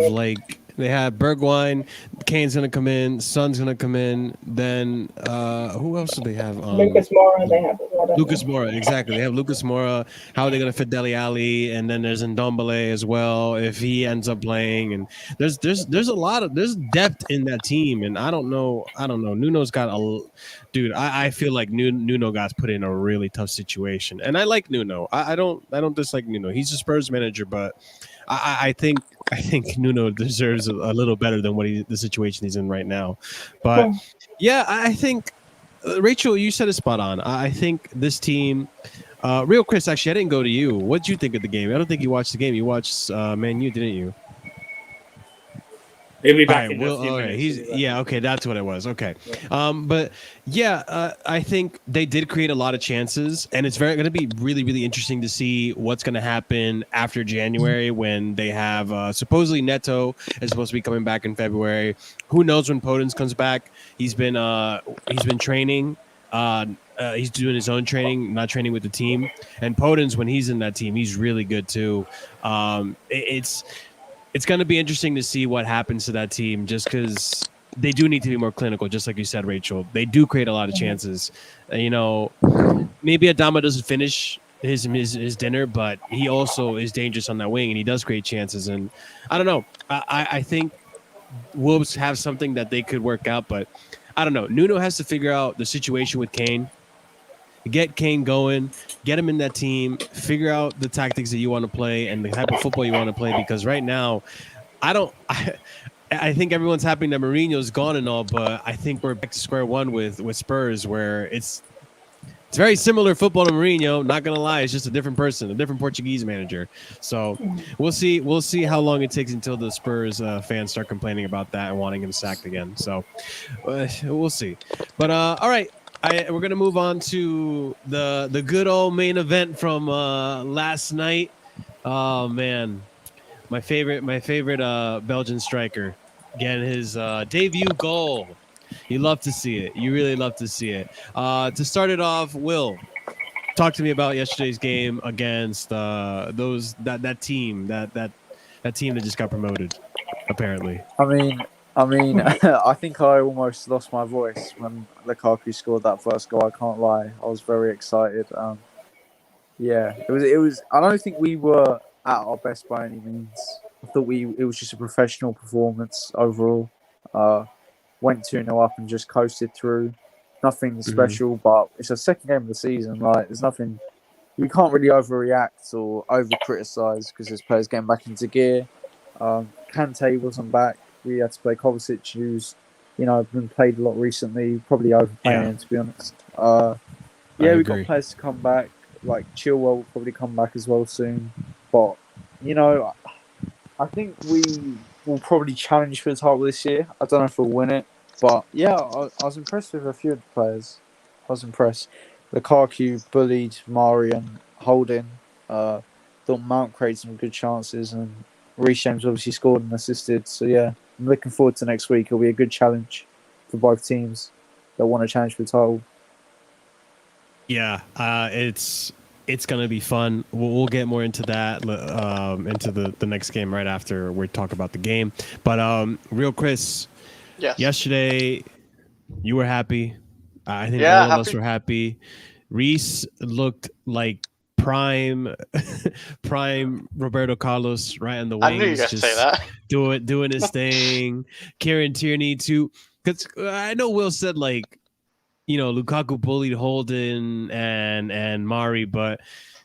Bergwijn, Kane's gonna come in, Son's gonna come in, then who else do they have? Lucas Moura, they have. Lucas Moura, exactly. They have Lucas Moura. How are they gonna fit Dele Alli? And then there's Ndombele as well if he ends up playing. And there's depth in that team, and I don't know. Nuno's got dude. I feel like Nuno got put in a really tough situation, and I like Nuno. I don't dislike Nuno. He's a Spurs manager, but I think Nuno deserves a little better than the situation he's in right now. But yeah, I think Rachel, you said it spot on. I think this team. Real Chris, actually, I didn't go to you. What did you think of the game? I don't think you watched the game. You watched Man U, didn't you? He'll be back Right, in a few minutes. Okay, that's what it was. Okay, but yeah, I think they did create a lot of chances, and it's going to be really, really interesting to see what's going to happen after January when they have supposedly Neto is supposed to be coming back in February. Who knows when Podence comes back? He's been training. He's doing his own training, not training with the team. And Podence, when he's in that team, he's really good too. It's going to be interesting to see what happens to that team just because they do need to be more clinical, just like you said, Rachel. They do create a lot of chances. Maybe Adama doesn't finish his dinner, but he also is dangerous on that wing, and he does create chances. And I don't know. I think Wolves have something that they could work out, but I don't know. Nuno has to figure out the situation with Kane. Get Kane going, get him in that team, figure out the tactics that you want to play and the type of football you want to play. Because right now, I think everyone's happy that Mourinho's gone and all, but I think we're back to square one with Spurs, where it's very similar football to Mourinho. Not gonna lie, it's just a different person, a different Portuguese manager. So we'll see how long it takes until the Spurs fans start complaining about that and wanting him sacked again. So we'll see. But all right. We're gonna move on to the good old main event from last night. Oh man, my favorite Belgian striker getting his debut goal. You love to see it. You really love to see it. To start it off, Will, talk to me about yesterday's game against that team that team that just got promoted. Apparently, I mean, I think I almost lost my voice when Lukaku scored that first goal. I can't lie. I was very excited. Yeah, it was. I don't think we were at our best by any means. I thought it was just a professional performance overall. Went 2-0 up and just coasted through. Nothing special, but it's the second game of the season. Like, there's nothing. We can't really overreact or over-criticize because there's players getting back into gear. Kante wasn't back. We had to play Kovacic, who's, been played a lot recently, probably overplaying, to be honest. Yeah, we've agree. got players to come back. Like Chilwell will probably come back as well soon. But you know, I think we will probably challenge for the title this year. I don't know if we'll win it, but yeah, I was impressed with a few of the players. I was impressed. Lukaku bullied Mari and Holding. Thought Mount created some good chances, and Reece James obviously scored and assisted. So yeah, I'm looking forward to next week. It'll be a good challenge for both teams that want to challenge for the title. Yeah, it's gonna be fun. We'll get more into that into the next game right after we talk about the game. But real Chris, Yes. yesterday you were happy. I think Yeah, all of us happy. were happy. Reece looked like prime Roberto Carlos right in the wings. I knew you were going to say that. doing his thing. Kieran Tierney too, because I know Will said like, Lukaku bullied Holden and Mari, but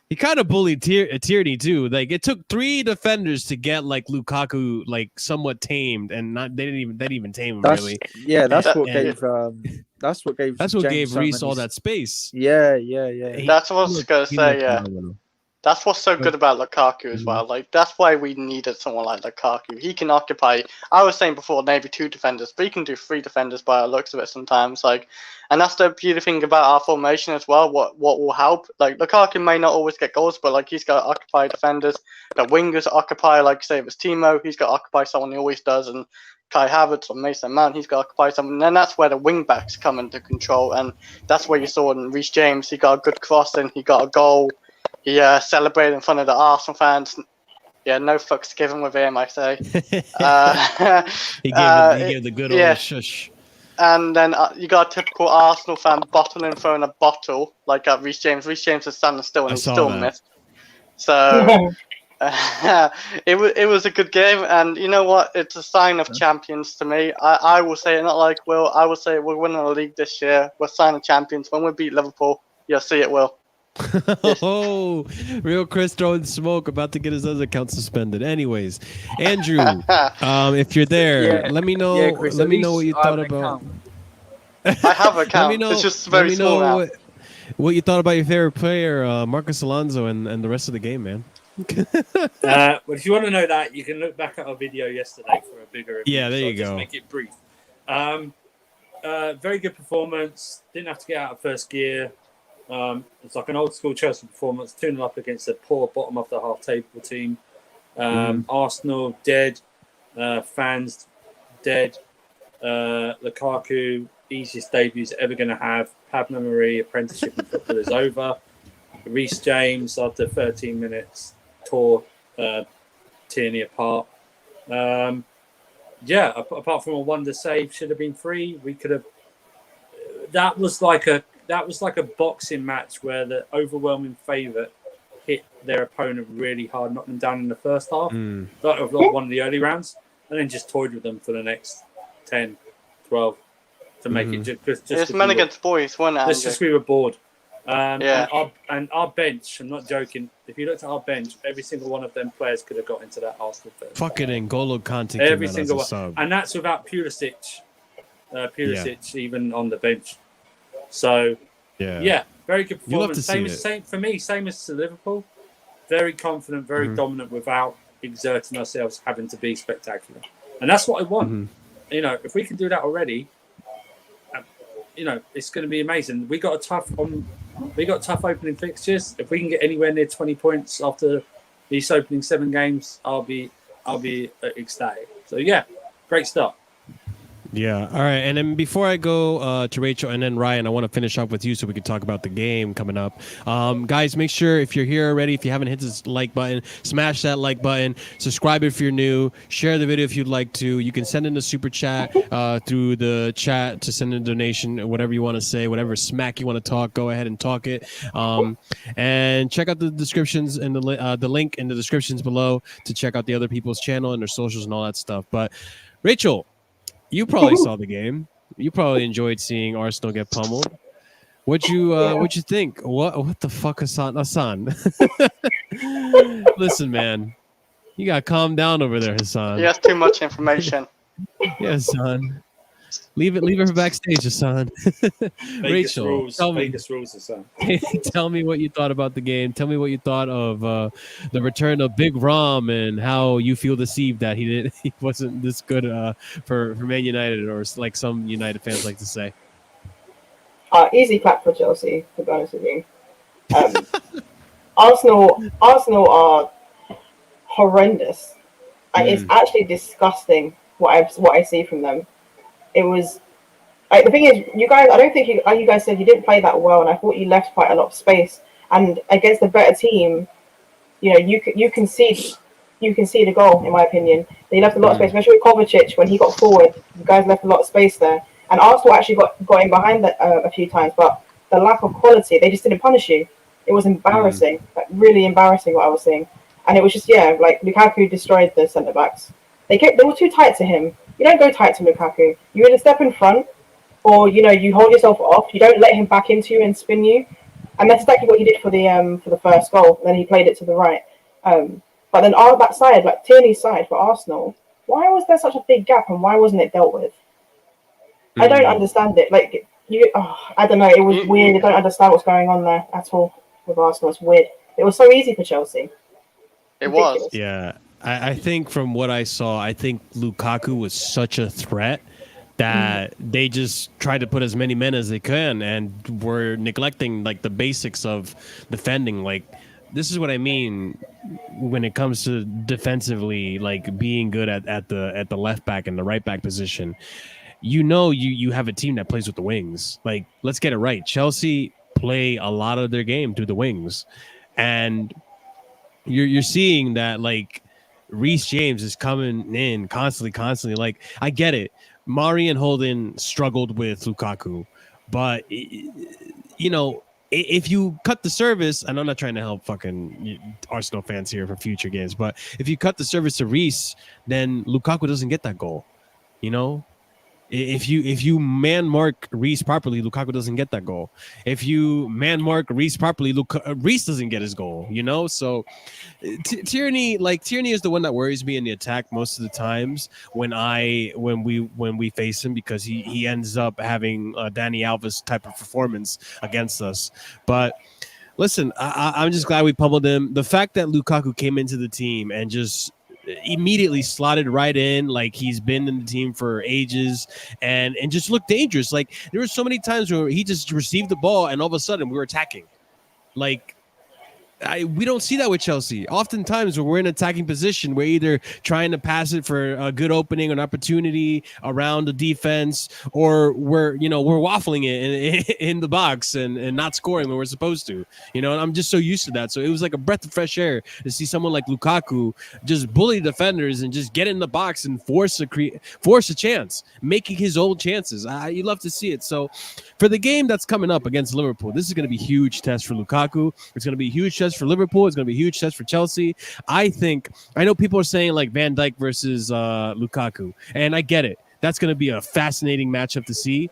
he kind of bullied Tierney too. Like it took 3 defenders to get like Lukaku like somewhat tamed, and they didn't even tame him really. Yeah, that's what And- gave That's what James gave so Reece many- all that space. Yeah. That's what I was going to He say, looked yeah. phenomenal. That's what's so good about Lukaku as Mhm. well. Like that's why we needed someone like Lukaku. He can occupy. I was saying before, maybe 2 defenders, but he can do 3 defenders by the looks of it sometimes. Like, and that's the beauty thing about our formation as well. What will help? Like Lukaku may not always get goals, but like he's got to occupy defenders. The wingers occupy, like say if it's Timo, he's got to occupy someone he always does, and Kai Havertz or Mason Mount, he's got to occupy someone. And then that's where the wing backs come into control, and that's where you saw in Reece James. He got a good crossing, he got a goal. He celebrated in front of the Arsenal fans. Yeah, no fucks given with him, I say. He gave the good yeah. old shush. And then you got a typical Arsenal fan bottling throwing a bottle like at Reece James. Reece James is standing still and I he saw still that. missed. So it was a good game, and you know what? It's a sign of champions to me. I will say it, not like Will. I will say we're winning the league this year. We're signing champions. When we beat Liverpool, you'll see it, Will. Oh, real Chris throwing smoke, about to get his other account suspended. Anyways, Andrew, if you're there, Yeah. let me know. Yeah, Chris, let at me know least what you I thought have an about. I have a Let account. me know. It's just let very me small know now. what you thought about your favorite player, Marcus Alonso, and the rest of the game, man. Well, if you want to know that, you can look back at our video yesterday for a bigger review. Yeah, there so you I'll just go. make it brief. Very good performance. Didn't have to get out of first gear. It's like an old school Chelsea performance, 2-0 up against a poor bottom of the half table team. Arsenal dead, fans dead. Lukaku, easiest debuts ever going to have. Pablo Marie, apprenticeship in football is over. Reece James, after 13 minutes, tore Tierney apart. Apart from a wonder save, should have been 3. We could have. That was like a boxing match where the overwhelming favourite hit their opponent really hard, knocked them down in the first half. That was like one of the early rounds, and then just toyed with them for the next 10, 12 to make it just It's men against boys, wasn't it, Let's Andrew? just we were bored. Yeah. And our bench, I'm not joking, if you looked at our bench, every single one of them players could have got into that Arsenal first. Fucking N'Golo Kante. Every came out single as a one. sub. And that's without Pulisic. Even on the bench. So, Yeah. very good You'll have performance. to see it. Same as to Liverpool. Very confident, very dominant without exerting ourselves, having to be spectacular. And that's what I want. If we can do that already, it's going to be amazing. We got tough opening fixtures. If we can get anywhere near 20 points after these opening 7 games, I'll be ecstatic. So yeah, great start. Yeah. All right. And then before I go to Rachel and then Ryan, I want to finish up with you so we can talk about the game coming up. Guys, make sure if you're here already, if you haven't hit this like button, smash that like button. Subscribe if you're new. Share the video if you'd like to. You can send in a super chat through the chat to send in a donation, whatever you want to say, whatever smack you want to talk. Go ahead and talk it. And check out the descriptions and the link in the descriptions below to check out the other people's channel and their socials and all that stuff. But Rachel, you probably saw the game. You probably enjoyed seeing Arsenal get pummeled. What'd you think? What the fuck, Hassan? Listen, man, you gotta calm down over there, Hassan. He has too much information. Yeah, Hassan. Leave it for backstage, Hassan. Vegas Rachel, rules. tell me, Vegas rules, Hassan. tell me what you thought about the game. Tell me what you thought of the return of Big Rom and how you feel deceived that he wasn't this good for Man United, or like some United fans like to say. Easy clap for Chelsea, to be honest with you. Arsenal are horrendous. It's actually disgusting what I see from them. It was the thing is, you guys. I don't think you guys said you didn't play that well, and I thought you left quite a lot of space. And against a better team, you can see the goal. In my opinion, they left a lot of space, especially with Kovacic when he got forward. You guys left a lot of space there, and Arsenal actually got in behind that a few times, but the lack of quality, they just didn't punish you. It was embarrassing, like really embarrassing what I was seeing. And it was just, like Lukaku destroyed the centre backs. They were too tight to him. You don't go tight to Lukaku. You either step in front, or you hold yourself off. You don't let him back into you and spin you. And that's exactly what he did for the first goal. And then he played it to the right. But then on that side, like Tierney's side for Arsenal, why was there such a big gap and why wasn't it dealt with? I don't understand it. Like I don't know. It was weird. I don't understand what's going on there at all with Arsenal. It's weird. It was so easy for Chelsea. It was. Yeah, I think from what I saw, I think Lukaku was such a threat that they just tried to put as many men as they can and were neglecting like the basics of defending. Like, this is what I mean when it comes to defensively, like being good at the left back and the right back position. You have a team that plays with the wings. Like, let's get it right. Chelsea play a lot of their game through the wings, and you're seeing that like Reece James is coming in constantly. Like, I get it. Mari and Holden struggled with Lukaku, but if you cut the service, and I'm not trying to help fucking Arsenal fans here for future games, but if you cut the service to Reece, then Lukaku doesn't get that goal. If you man mark Reece properly, Lukaku doesn't get that goal. If you man mark Reece properly, Reece doesn't get his goal. So Tierney is the one that worries me in the attack most of the times when we face him, because he ends up having a Dani Alves type of performance against us. But listen, I'm just glad we pummeled him. The fact that Lukaku came into the team and just immediately slotted right in, like he's been in the team for ages, and just looked dangerous. Like, there were so many times where he just received the ball and all of a sudden we were attacking. Like, we don't see that with Chelsea. Oftentimes when we're in attacking position, we're either trying to pass it for a good opening, an opportunity around the defense, or we're waffling it in the box and not scoring when we're supposed to. And I'm just so used to that. So it was like a breath of fresh air to see someone like Lukaku just bully defenders and just get in the box and force a chance, making his own chances. You love to see it. So for the game that's coming up against Liverpool, this is going to be a huge test for Lukaku. It's going to be a huge test for Liverpool. It's going to be a huge test for Chelsea. I know people are saying like Van Dijk versus Lukaku, and I get it. That's going to be a fascinating matchup to see.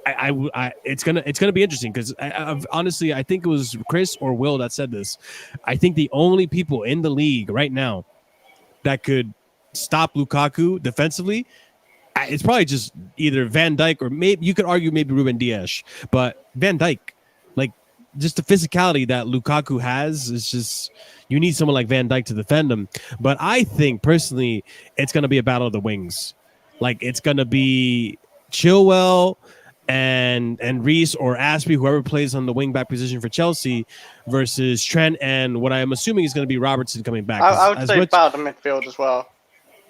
It's gonna be interesting because honestly, I think it was Chris or Will that said this. I think the only people in the league right now that could stop Lukaku defensively, it's probably just either Van Dijk or maybe you could argue maybe Ruben Dias, but Van Dijk, like, just the physicality that Lukaku has is just, you need someone like Van Dijk to defend him. But I think personally, it's going to be a battle of the wings. Like, it's going to be Chilwell and Reece or Aspie, whoever plays on the wing back position for Chelsea, versus Trent and what I'm assuming is going to be Robertson coming back. I would say about the midfield as well.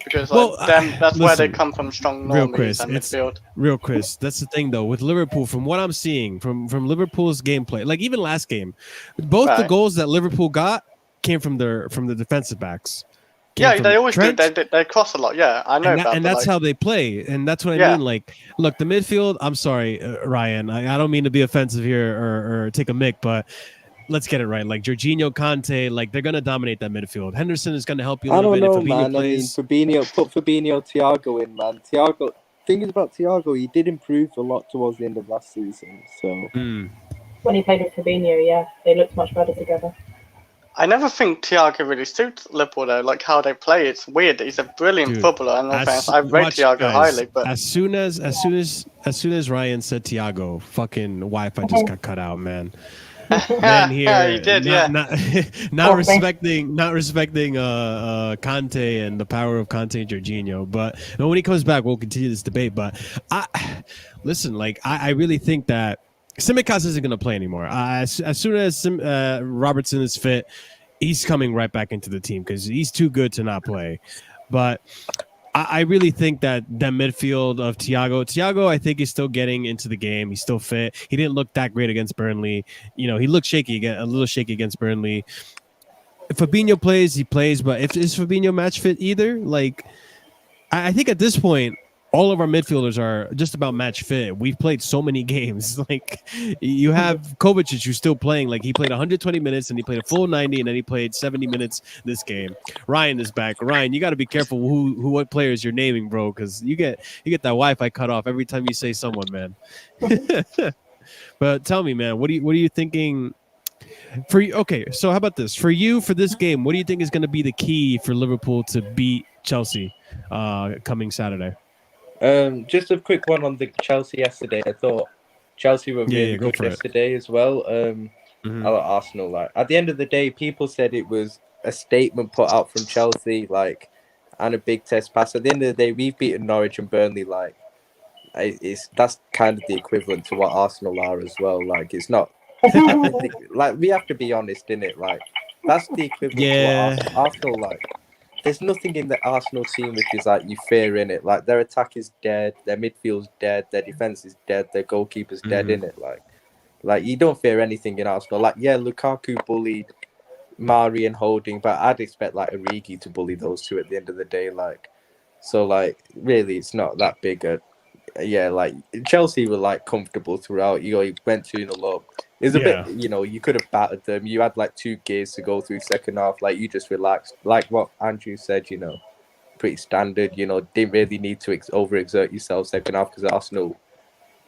Because that's where they come from, strong normies and midfield. Real Chris, that's the thing though with Liverpool. From what I'm seeing from Liverpool's gameplay, like even last game, both the goals that Liverpool got came from the defensive backs. They always do. They cross a lot. Yeah, I know and that's how they play, and that's what I mean. Like, look, the midfield. I'm sorry, Ryan. I don't mean to be offensive here or take a mick, but let's get it right. Like Jorginho, Conte, like they're gonna dominate that midfield. Henderson is gonna help you a little bit if Fabinho plays. Put Fabinho, Thiago in, man. Thing is about Thiago, he did improve a lot towards the end of last season. So when he played with Fabinho, they looked much better together. I never think Thiago really suits Liverpool though. Like how they play, it's weird. He's a brilliant Dude, footballer, and no offense, I rate Thiago highly, but as soon as Ryan said Thiago, fucking Wi-Fi just got cut out, man. Man here, he did, not respecting Conte and the power of Conte and Jorginho. But when he comes back, we'll continue this debate. But I really think that Tsimikas isn't going to play anymore. As soon as Robertson is fit, he's coming right back into the team because he's too good to not play. But I really think that midfield of Thiago, I think he's still getting into the game. He's still fit. He didn't look that great against Burnley. He looked a little shaky against Burnley. If Fabinho plays, he plays. But is Fabinho match fit either? Like, I think at this point, all of our midfielders are just about match fit. We've played so many games. Like, you have Kovacic who's still playing. Like, he played 120 minutes and he played a full 90 and then he played 70 minutes this game. Ryan is back. Ryan, you got to be careful what players you're naming, bro, because you get that Wi-Fi cut off every time you say someone, man. But tell me, man, what are you thinking? Okay, so how about this? For you, for this game, what do you think is going to be the key for Liverpool to beat Chelsea coming Saturday? Just a quick one on the Chelsea yesterday. I thought Chelsea were really good yesterday as well. Arsenal, like at the end of the day, people said it was a statement put out from Chelsea, like, and a big test pass. At the end of the day, we've beaten Norwich and Burnley. Like, that's kind of the equivalent to what Arsenal are as well. Like, it's not. Like, we have to be honest, innit? Like, that's the equivalent to what Arsenal like. There's nothing in the Arsenal team which is like you fear in it. Like, their attack is dead, their midfield's dead, their defense is dead, their goalkeeper's dead in it. Like you don't fear anything in Arsenal. Like, yeah, Lukaku bullied Mari and Holding, but I'd expect like Origi to bully those two at the end of the day. Like, so like really, it's not that big a. Yeah, like Chelsea were like comfortable throughout. You went 2-0 up. It's a bit, you could have battered them. You had like 2 gears to go through second half. Like, you just relaxed. Like what Andrew said, pretty standard. Didn't really need to overexert yourself second half because Arsenal,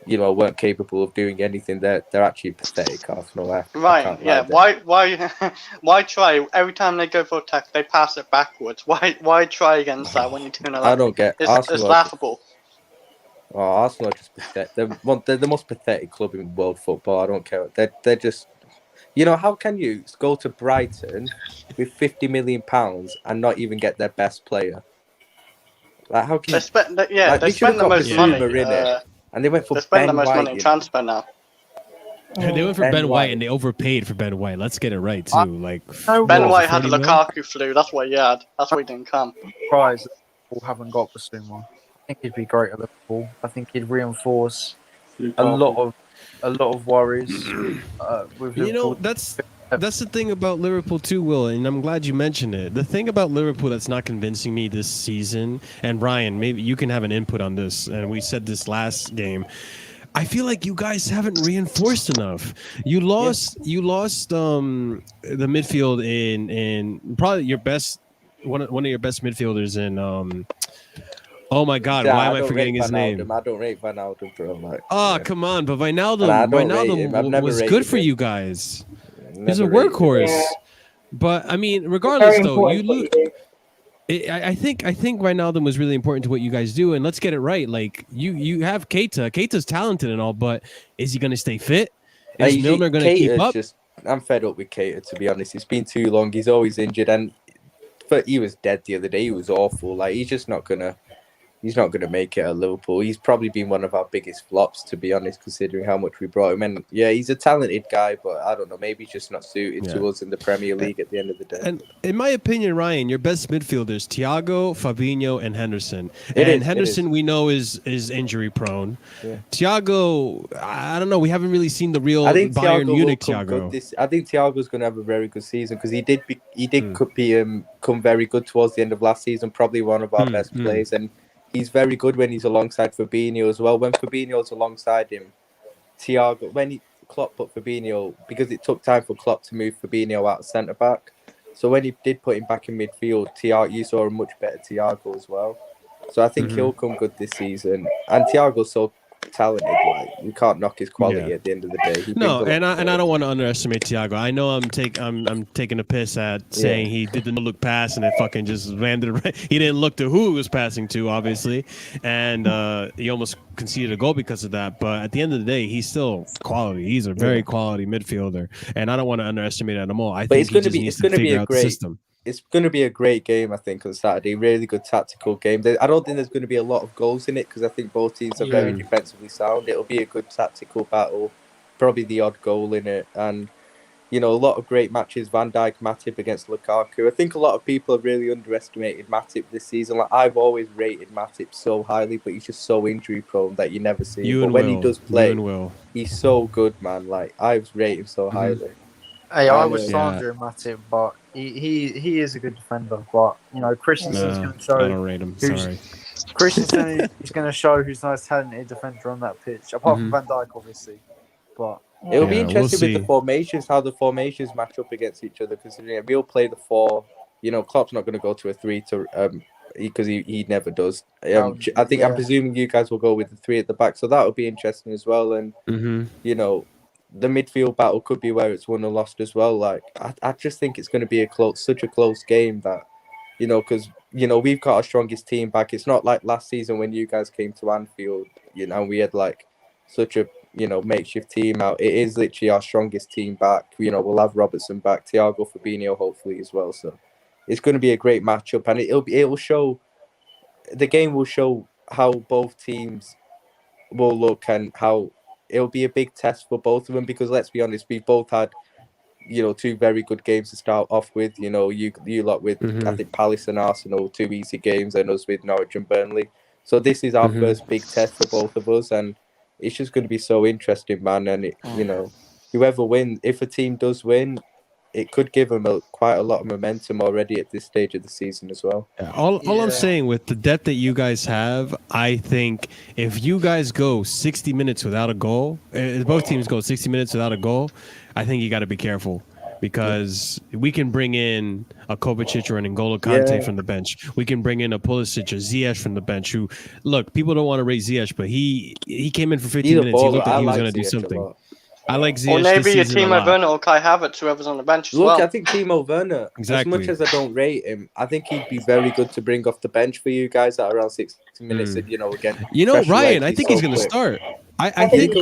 weren't capable of doing anything. They're actually pathetic, Arsenal. Right, yeah. Why try? Every time they go for attack, they pass it backwards. Why try against that when you're doing it? I don't get it's laughable. Oh, Arsenal are just pathetic. They're the most pathetic club in world football. I don't care. They're just, how can you go to Brighton with £50 million and not even get their best player? Like, how can they spend the most money and they went for they spend Ben the most White money in transfer now. They went for Ben White and they overpaid for Ben White. Let's get it right too. Ben White had a Lukaku flu. That's what he had. That's why he didn't come. Surprised that Liverpool haven't got Basuma. I think he'd be great at Liverpool. I think he'd reinforce a lot of worries with Liverpool. That's the thing about Liverpool too, Will, and I'm glad you mentioned it. The thing about Liverpool that's not convincing me this season, and Ryan, maybe you can have an input on this, and we said this last game. I feel like you guys haven't reinforced enough. You lost the midfield in probably your best one of your best midfielders in oh my God! Why am I forgetting his name? I don't rate Wijnaldum, bro. Come on, but Wijnaldum was good for you guys. He's a workhorse. But I mean, regardless, though, you lose. I think Wijnaldum was really important to what you guys do, and let's get it right. Like, you have Keita. Keita's talented and all, but is he going to stay fit? Is Milner going to keep up? I'm fed up with Keita, to be honest. It's been too long. He's always injured, but he was dead the other day. He was awful. Like, he's just not gonna. He's not going to make it at Liverpool. He's probably been one of our biggest flops, to be honest, considering how much we brought him. And yeah, he's a talented guy, but I don't know. Maybe he's just not suited to us in the Premier League at the end of the day. And in my opinion, Ryan, your best midfielders, Thiago, Fabinho, and Henderson. Henderson, we know, is injury prone. Yeah. Thiago, I don't know. We haven't really seen the real Bayern Munich Thiago. I think Thiago's going to have a very good season because he did come very good towards the end of last season. Probably one of our best players. And he's very good when he's alongside Fabinho as well. When Fabinho's alongside him, Thiago, Klopp put Fabinho, because it took time for Klopp to move Fabinho out of centre-back. So when he did put him back in midfield, you saw a much better Thiago as well. So I think he'll come good this season. And Thiago's talented. Like you can't knock his quality Yeah. at the end of the day. He No, brings a lot and to I it. don't want to underestimate Thiago. I know I'm taking a piss at saying he did the no look pass and it fucking just landed right. He didn't look to who he was passing to, obviously, and he almost conceded a goal because of that. But at the end of the day, he's still quality. He's a very quality midfielder, and I don't want to underestimate that at all. I But think it's he going to just be needs it's to going to be figure a out the great system. it's going to be a great game, I think, on Saturday. Really good tactical game. I don't think there's going to be a lot of goals in it because I think both teams are very defensively sound. It'll be a good tactical battle, probably the odd goal in it, and a lot of great matches. Van Dijk, Matip against Lukaku. I think a lot of people have really underestimated Matip this season. Like I've always rated Matip so highly, but he's just so injury prone that you never see him. But when he does play, he's so good, man. Like I've rated him so highly. Hey, I was slandering Matip, but he is a good defender. But Christensen's going to show. I don't rate him. Sorry. Christensen is going to show who's the most talented defender on that pitch, apart from Van Dijk, obviously. But it'll be interesting with the formations, how the formations match up against each other. Considering we'll play the 4. Klopp's not going to go to a 3 because he never does. I think I'm presuming you guys will go with the 3 at the back, so that will be interesting as well. And the midfield battle could be where it's won or lost as well. Like I just think it's going to be such a close game that because we've got our strongest team back. It's not like last season when you guys came to Anfield, we had like such a makeshift team out. It is literally our strongest team back. We'll have Robertson back, Thiago, Fabinho hopefully as well. So it's going to be a great matchup, and it'll show. The game will show how both teams will look and how it'll be a big test for both of them, because let's be honest, we both had 2 very good games to start off with. You lot with I think Palace and Arsenal, 2 easy games, and us with Norwich and Burnley. So this is our first big test for both of us, and it's just going to be so interesting, man. And whoever wins, if a team does win, it could give them quite a lot of momentum already at this stage of the season as well. Yeah, all I'm saying, with the depth that you guys have, I think if you guys go 60 minutes without a goal, both teams go 60 minutes without a goal, I think you got to be careful, because we can bring in a Kovacic or an N'Golo Kante from the bench. We can bring in a Pulisic or Ziyech from the bench, who, look, people don't want to rate Ziyech, but he came in for 15 minutes. He looked like he was going to do something. I like Ziyech. Or maybe a Timo Werner or Kai Havertz, whoever's on the bench as well. Look, I think Timo Werner, as much as I don't rate him, I think he'd be very good to bring off the bench for you guys at around 60 minutes. Again, Ryan, I think he's going to start. I think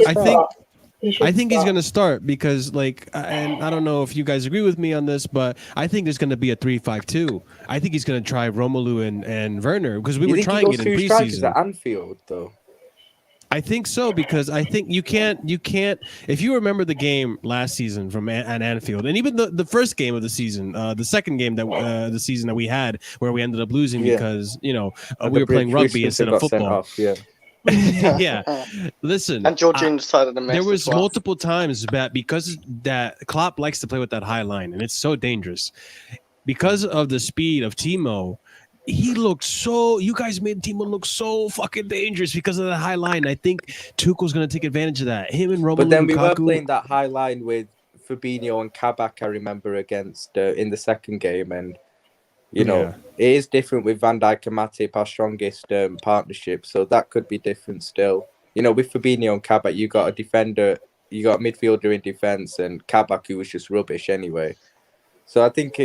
he's going to start because, and I don't know if you guys agree with me on this, but I think there's going to be a 3-5-2. I think he's going to try Romelu and Werner, because we were trying it in preseason. At Anfield, though. I think so, because I think you can't. If you remember the game last season at Anfield, and even the first game of the season, the second game that the season that we had, where we ended up losing because we were playing rugby instead of football. Yeah. Listen, and Jorginho decided to miss. There was multiple times that, because that Klopp likes to play with that high line, and it's so dangerous because of the speed of Timo. You guys made Timo look so fucking dangerous because of the high line. I think Tuchel's going to take advantage of that. Him and Romelu But then we Lukaku, were playing that high line with Fabinho and Kabak, I remember, against in the second game. And, it is different with Van Dijk and Matip, our strongest partnership. So that could be different still. With Fabinho and Kabak, you got a defender, you got a midfielder in defence, and Kabak, who was just rubbish anyway. So I think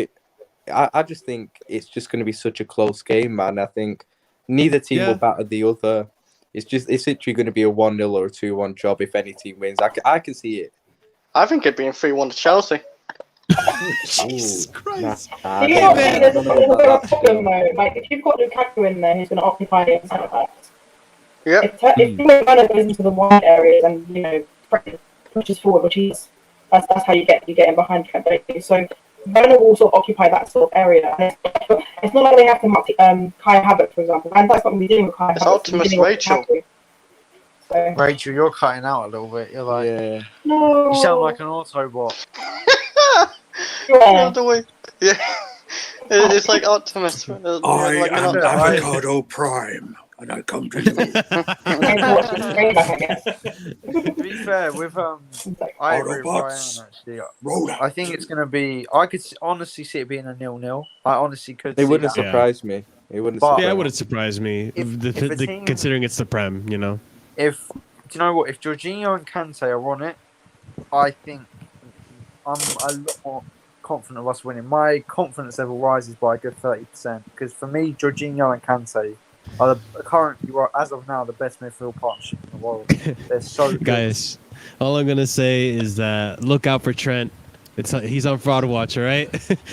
I just think it's just going to be such a close game, man. I think neither team will batter the other. It's literally going to be a 1-0 or a 2-1 job if any team wins. I can see it. I think it'd be a 3-1 to Chelsea. Jesus Christ. There's a problem though. Like, if you've got Lukaku in there, who's going to occupy the centre backs. Yeah. If Timo Werner goes into the wide areas and pushes forward, which that's how you get in behind Trent. So Werner will sort of occupy that sort of area. And it's not like they have to mark Kai Havertz, for example. And that's what we're doing with Kai Havertz. It's Optimus Rachel. So. Rachel, you're cutting out a little bit. You're like, no. You sound like an Autobot. Yeah. It's like Optimus. I am Avocado Prime, and I come to you. To be fair, with I agree with Ryan, actually. I think it's going to be. I could honestly see it being a 0-0. I honestly could. It wouldn't surprise me. It wouldn't. It wouldn't surprise me, considering it's the Prem. If you know what? If Jorginho and Kante are on it, I think I'm a lot more confident of us winning. My confidence level rises by a good 30% because for me, Jorginho and Kante are currently, as of now, the best midfield partnership in the world. They're so good. Guys, all I'm gonna say is that look out for Trent. He's on fraud watch, all right?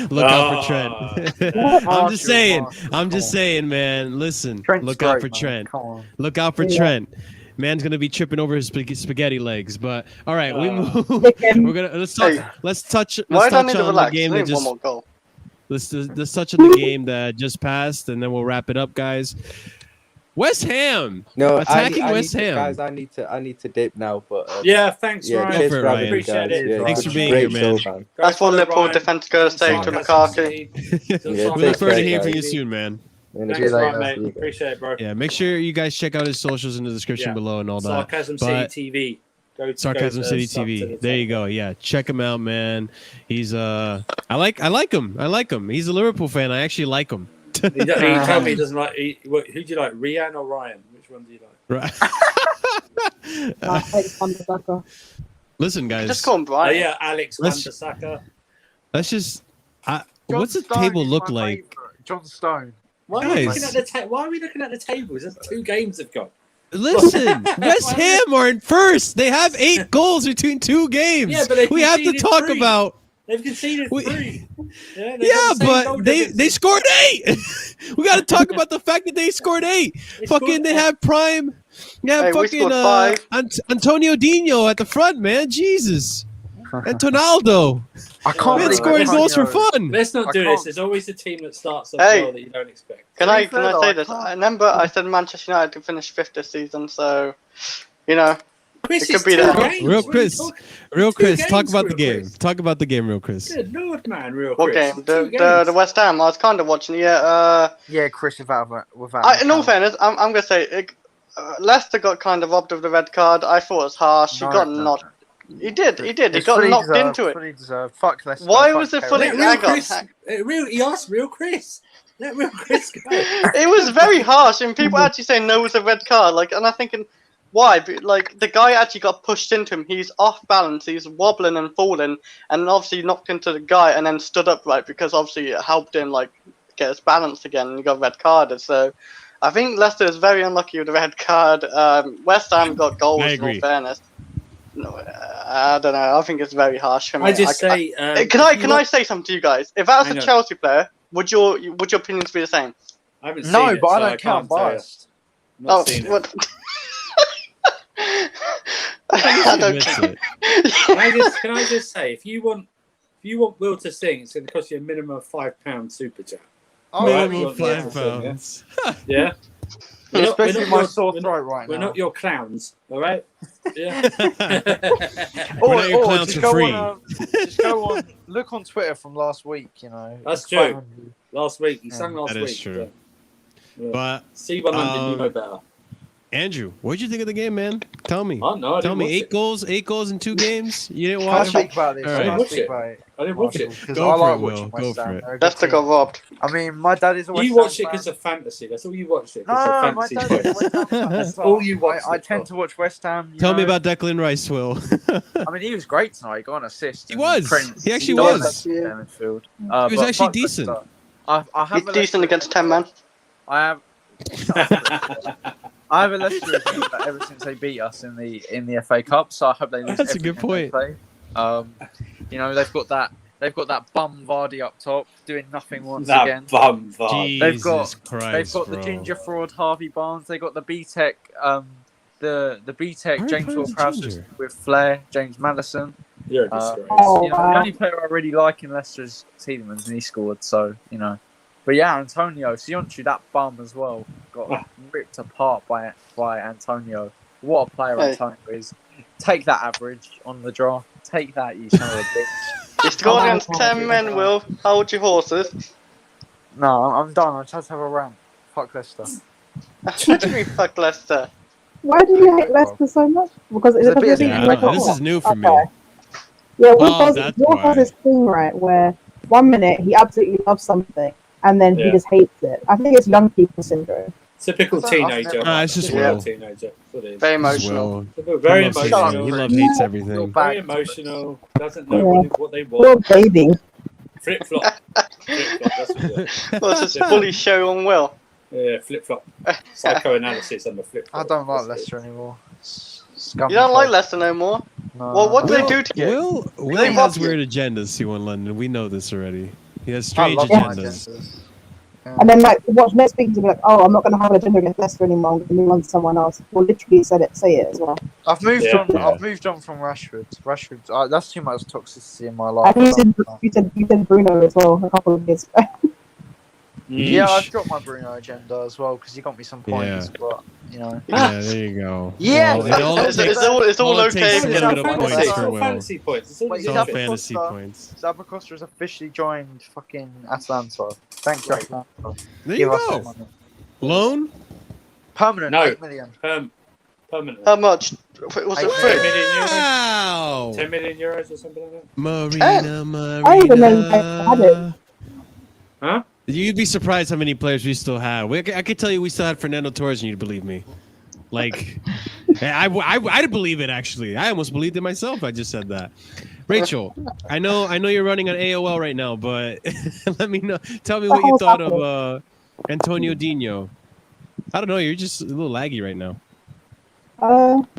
Look out for Trent. I'm just saying, man. Listen, Trent's look out great, for man. Trent. Come on. Look out for Trent. Man's gonna be tripping over his spaghetti legs. But all right, we move. We're gonna let's touch Why do I on need to the relax? game I that need one just. more goal. Let's touch on the game that just passed, and then we'll wrap it up, guys. West Ham. No, attacking I West need to, Ham. guys, I need to dip now. But Yeah, thanks, yeah, Ryan. cheers for it, for having Ryan. me, Appreciate guys. it. Yeah, Thanks good- for being great here, man. show, man. That's what Liverpool Ryan. defense goes say to Sarcasm Lukaku. City. Yeah, We take look forward to care, hearing from you guys. soon, man. Thanks, you Ryan, later. mate. Appreciate it, bro. Yeah, make sure you guys check out his socials in the description Yeah. below and all that. Sarcasm But- City TV. Sarcasm City TV. There you go. Yeah, check him out, man. He's I like him. He's a Liverpool fan. I actually like him. He told me he doesn't like. Who do you like, Rian or Ryan? Which one do you like? Right. Listen, guys. Just call him Oh Brian. yeah, Alex Let's- Wan-Bissaka. Let's just. John What's the Stone table is look my like? favourite. John Stone. Why are we Guys. looking at the Why are we looking at the tables? There's 2 games have gone. Listen, West Ham are in first. They have 8 goals between 2 games. Yeah, but they we have to conceded talk 3. about. They've conceded We- 3. Yeah, But they scored 8. We got to talk about the fact that they scored 8. They have prime. You have Hey, we fucking scored 5. Antonio Dino at the front, man. Jesus. And Tonaldo. I can't Man believe scoring Antonio- goals for fun. Let's not I do can't- this. There's always a team that starts off Hey. well that you don't expect. Can To I be fair, say I this? can't- I remember I said Manchester United to finish 5th this season, so you know. Chris, It could it's be 2 that. games. Real What are you Chris. talking- Real 2 Chris, talk games, about the real game. Chris. Talk about the game, real Chris. Good Lord, man, real What Chris. game? 2 The games. West Ham. I was kind of watching. Yeah. Yeah, Chris, without. In all fairness, I'm gonna say Leicester got kind of robbed of the red card. I thought it was harsh. He got knocked. He did. He It's got fully knocked deserved, into it. Fully deserved. Fuck Leicester. Why fuck was it Kerry. fully- Let Hang real on, Chris. hang- He asked real Chris. Let real Chris go. It was very harsh, and people actually saying no, it was a red card. Like, and I'm thinking, why? But, like, the guy actually got pushed into him. He's off balance. He's wobbling and falling, and obviously knocked into the guy, and then stood upright because obviously it helped him like get his balance again, and he got red carded. So, I think Leicester is very unlucky with the red card. West Ham got goals. I In agree. all fairness, no, I don't know. I think it's very harsh for me. I just say. Can I say something to you guys? If I was Hang a on. Chelsea player, would your opinions be the same? I haven't seen No, it, but I so don't care. I'm can't tell you. biased. Not seen it. what? I don't Admits care. it. Can I just say, if you want Will to sing, it's going to cost you a minimum of £5 super chat. Oh, Minimum yeah. £5. Yeah. We're not- Especially we're not my your- sore we're throat right We're now. not your clowns, all right? Yeah. We're not your clowns just for go free. just go on. Look on Twitter from last week. You know. That's It's true. fun. Last week, he sang last That week. is true. Yeah. But C100, you know better. Andrew, what did you think of the game, man? Tell me. Oh, no, I Tell didn't me, watch 8 goals in 2 games. You didn't Can I watch speak it. about this? All Can right. I Watch speak it. about it? I didn't watch it. Because Go I for like it, Will. watching Go West for Ham. it. They're a good Leicester team. got robbed. I mean, my dad is a West You Ham watch it fan. because of fantasy. That's all you watch it. No, 'cause of my fantasy dad is a points. West Ham fan. That's all you watch I it tend for. to watch West Ham. you Tell me know. about Declan Rice, Will. I mean, he was great tonight. He got an assist. He and was. Prince- He actually dominated was. the midfield. He was But actually fuck decent. Leicester. I He's have a decent Leicester- against 10 man. I have. I have a Leicester agenda ever since they beat us in the FA Cup, so I hope they lose. That's a good everything they play. You know, they've got that bum Vardy up top doing nothing once again. That bum vibe. They've got- Jesus Christ, They've got the bro. ginger fraud Harvey Barnes. They got the B-Tech, the B-Tech Harvey James Barnes is Ward-Prowse ginger. with flair. James Madison. You're a disgrace. Oh, You know, wow. the only player I really like in Leicester is Tielemans, and he scored. So you know, but yeah, Antonio Sionchu, that bum as well, got ripped apart by Antonio. What a player Hey. Antonio is! Take that average on the draw. Take that, you son of a bitch. You scored against 10 men, Will. Hold your horses. No, I'm done. I just have a rant. Fuck Leicester. What do you mean, fuck Leicester? Why do you hate Leicester so much? Because It's a bit of Yeah, I don't know. This is new for me. Okay. Yeah, Will Oh, does, that's Will why. has this thing, right, where 1 minute he absolutely loves something and then he Yeah. just hates it. I think it's young people syndrome. Typical teenager. It's just Yeah. Will. Teenager. That's what it is. Very It's emotional. Will. Very He loves emotional. hating. He loves hates everything. Very emotional. Doesn't know what they Poor want. baby. Flip flop. Flip flop. That's what it is. What's this bully show on Will? Yeah, flip flop. Psychoanalysis and the flip flop. I don't like Leicester anymore. You don't like Leicester no more? No. Well, what do they do to you? Will They has rob you. weird agendas, C1 London. We know this already. He has I strange love my agendas. agendas. And then like watch next week to be like, oh, I'm not going to have an agenda against Leicester anymore. I'm going to move on to someone else. Well, literally say it as well. I've moved Yeah. on. Yeah. I've moved on from Rashford. That's too much toxicity in my life. And you said Bruno as well a couple of years ago. Yeah, Yeesh. I've dropped my Bruno agenda as well because he got me some points. But you know, Yeah, there you go. Yeah, Well, it all It's takes- all all it okay. takes is a little bit of Fantasy. points It's for all Will. Fantasy points. It's all Wait, It's is all that fantasy because, points. Zabacosta has officially joined fucking Atlanta. Thank you, Right. Atlanta. There Give you us some go. money. Loan? Permanent, No. 8 million. Permanently. How much? Was it 10 free? million euros? Wow. 10 million euros or something like that? Marina. I didn't know you guys had it. Huh? You'd be surprised how many players we still have. I could tell you we still had Fernando Torres and you'd believe me. Like, I'd believe it actually. I almost believed it myself. I just said that. Rachel, I know you're running on AOL right now, but let me know. Tell me what you thought of Antonio Dino. I don't know. You're just a little laggy right now.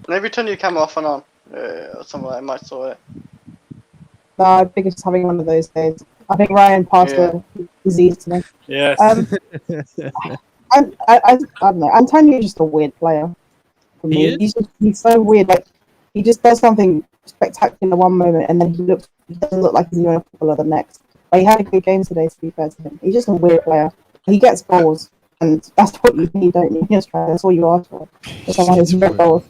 Maybe turn your camera off and on. Or something like that might sort it. No, I think it's just having one of those days. I think Ryan passed Yeah. a disease today. Yes. I don't know. Antonio's just a weird player. For He me. is? He's so weird. Like he just does something spectacular one moment, and then he doesn't look like he's doing a footballer the next. But he had a good game today. To be fair to him, he's just a weird player. He gets goals, and that's what you need, don't you? That's all you ask for. Someone who's got goals.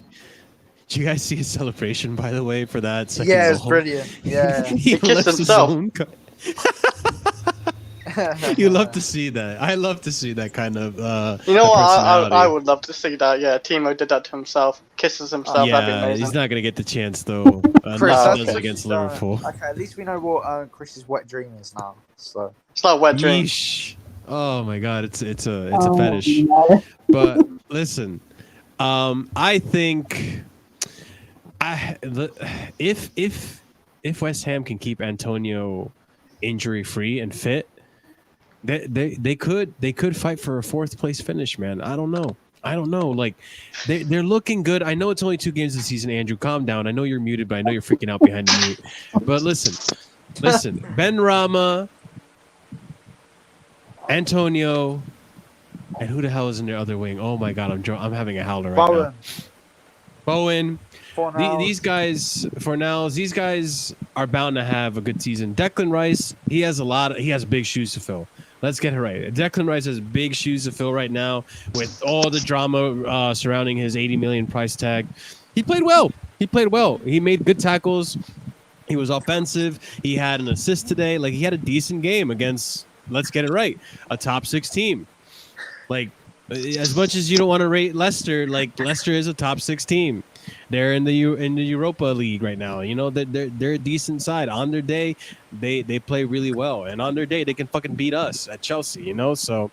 Did you guys see his celebration, by the way, for that second Yeah, it's goal? brilliant. Yeah. He kissed lifts his himself. own You love to see that. I love to see that kind of. You know what? personality. I would love to see that. Yeah, Timo did that to himself. Kisses himself. That'd be Yeah, amazing. he's not gonna get the chance though, Chris, unless he that's does it against Liverpool. Okay, at least we know what Chris's wet dream is now. So It's not a wet dream. Yeesh. Oh my god, it's a Oh, fetish. no. But listen, I think if West Ham can keep Antonio injury free and fit, they could fight for a fourth place finish, man. I don't know. Like they're looking good. I know it's only 2 games this season, Andrew. Calm down. I know you're muted, but I know you're freaking out behind the mute. But listen. Ben Rama, Antonio, and who the hell is in their other wing? Oh my god, I'm having a howler right now. Bowen. These guys, these guys are bound to have a good season. Declan Rice, he has big shoes to fill. Let's get it right. Declan Rice has big shoes to fill right now with all the drama surrounding his 80 million price tag. He played well. He made good tackles. He was offensive. He had an assist today. Like he had a decent game against, let's get it right, a top 6 team. Like as much as you don't want to rate Leicester, like Leicester is a top 6 team. They're in the Europa League right now. You know they're a decent side. On their day, they play really well, and on their day they can fucking beat us at Chelsea. You know, so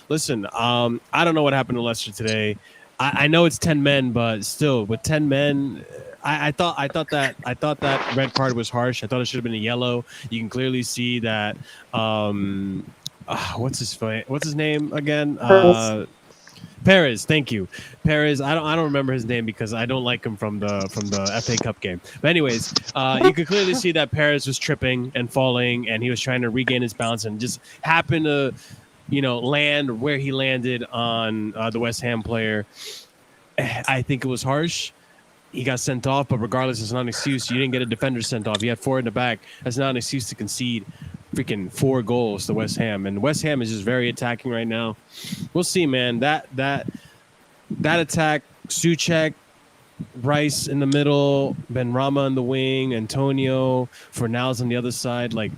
listen. I don't know what happened to Leicester today. I know it's 10 men, but still with 10 men, I thought that red card was harsh. I thought it should have been a yellow. You can clearly see that. What's his name again? Perez, thank you, Perez. I don't remember his name because I don't like him from the FA Cup game. But anyways, you could clearly see that Perez was tripping and falling, and he was trying to regain his balance and just happened to, land where he landed on the West Ham player. I think it was harsh. He got sent off, but regardless, it's not an excuse. You didn't get a defender sent off. You had 4 in the back. That's not an excuse to concede freaking 4 goals to West Ham. And West Ham is just very attacking right now. We'll see, man. That attack, Souček, Rice in the middle, Ben Rama in the wing, Antonio, Fornals on the other side. Like,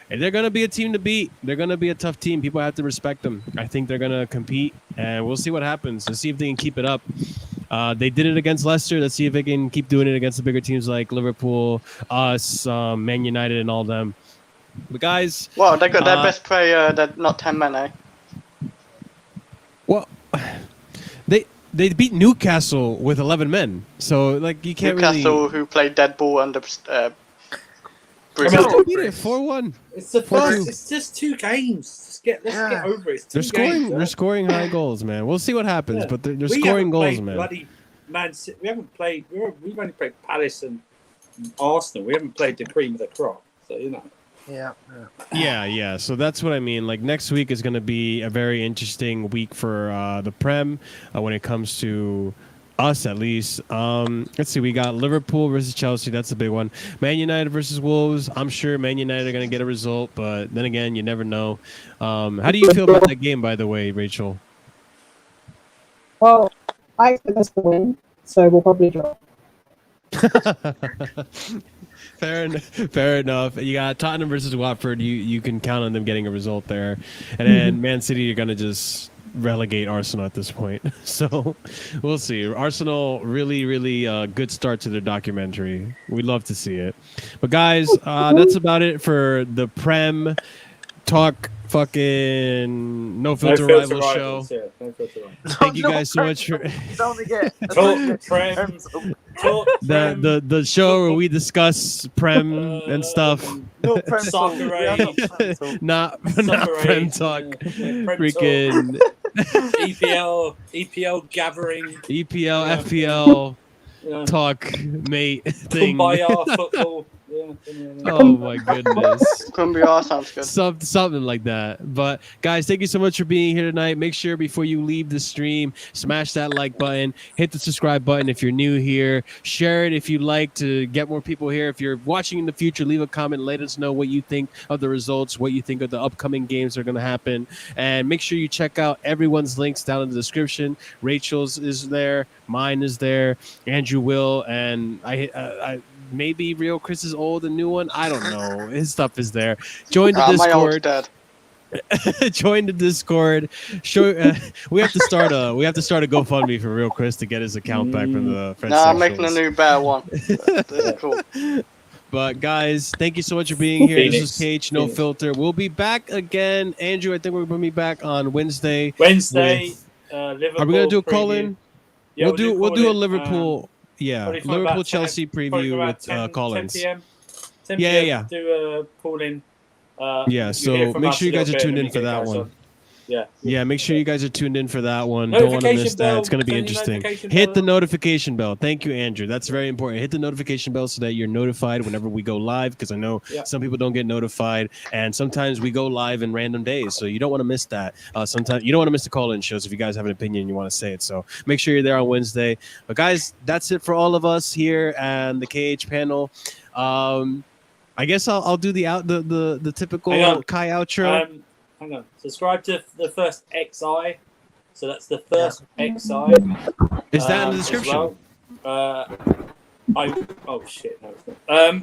they're going to be a team to beat. They're going to be a tough team. People have to respect them. I think they're going to compete, and we'll see what happens. Let's see if they can keep it up. They did it against Leicester. Let's see if they can keep doing it against the bigger teams like Liverpool, us, Man United, and all them. But guys, Well, they got their best player. They're not 10 men, eh? well, they beat Newcastle with 11 men. So like you can't Newcastle, who played dead ball under really. Brazil. Beat it 4-1. It's the 4-2. first. It's just 2 games. Let's get over it. It's 2 games. They're scoring high goals, man. We'll see what happens, Yeah. but they're We scoring haven't goals, played man. Bloody Man City. We haven't played. We've only played Palace and Arsenal. We haven't played the cream of the crop. So Yeah. So that's what I mean. Like next week is going to be a very interesting week for the Prem when it comes to us, at least. Let's see. We got Liverpool versus Chelsea. That's a big one. Man United versus Wolves. I'm sure Man United are going to get a result, but then again, you never know. How do you feel about that game, by the way, Rachel? Well, I expect us to win, so we'll probably draw. Fair enough. You got Tottenham versus Watford. You can count on them getting a result there, and then Man City, you're gonna just relegate Arsenal at this point. So we'll see. Arsenal really good start to their documentary. We'd love to see it. But guys, that's about it for the Prem Talk fucking No Filter Rival show. Yeah, no filter rivals. Thank you guys so much for the show where we discuss Prem and stuff. Not Prem Talk. Freaking EPL gathering. EPL, FPL talk, mate. Thing. Kumbaya football. Oh my goodness. Kumbaya sounds good. Something like that. But guys, thank you so much for being here tonight. Make sure before you leave the stream, smash that like button, hit the subscribe button if you're new here, share it if you'd like to get more people here. If you're watching in the future, leave a comment, let us know what you think of the results, what you think of the upcoming games that are going to happen, and make sure you check out everyone's links down in the description. Rachel's is there, mine is there, Andrew will, and I maybe Real Chris's old and new one. I don't know. His stuff is there. Join the My old's Discord. dead. Join the Discord. We have to start a GoFundMe for Real Chris to get his account back from the French. No, I'm making a new bear one. That's cool. But guys, thank you so much for being here. This is KH No Filter. We'll be back again. Andrew, I think we're going to be back on Wednesday. Liverpool. Are we going to do a call-in? Yeah, we'll do a Liverpool. Probably from Liverpool about Chelsea preview with Collins. 10 p.m. Yeah. Do a call in. So make sure you guys are tuned in for that one. Yeah, make sure you guys are tuned in for that one. Don't want to miss that. It's going to be interesting. Hit the notification bell. Thank you, Andrew. That's very important. Hit the notification bell so that you're notified whenever we go live, because I know some people don't get notified, and sometimes we go live in random days, so you don't want to miss that. Sometimes you don't want to miss the call-in shows if you guys have an opinion and you want to say it. So make sure you're there on Wednesday. But guys, that's it for all of us here and the KH panel. I guess I'll do the typical Kai outro. Hang on. Subscribe to the first XI. So that's the first XI. Is that in the description? Oh shit! No, it's not.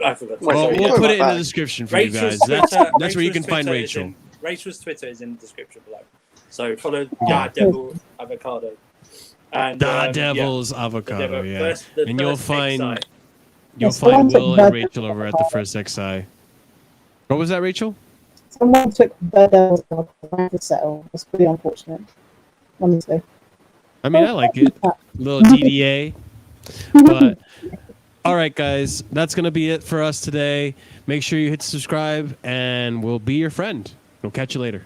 I forgot. We'll put it in the description for Rachel's you guys. That's where you can find Twitter Rachel. Rachel's Twitter is in the description below. So follow Devil Avocado. And Devil's Avocado, yeah. And you'll find Yes, Will and Rachel over at the first XI. What was that, Rachel? Someone took the Devil's Avocado to settle. It's pretty unfortunate. Honestly. I mean, I like it. Little DDA. But all right, guys, that's gonna be it for us today. Make sure you hit subscribe, and we'll be your friend. We'll catch you later.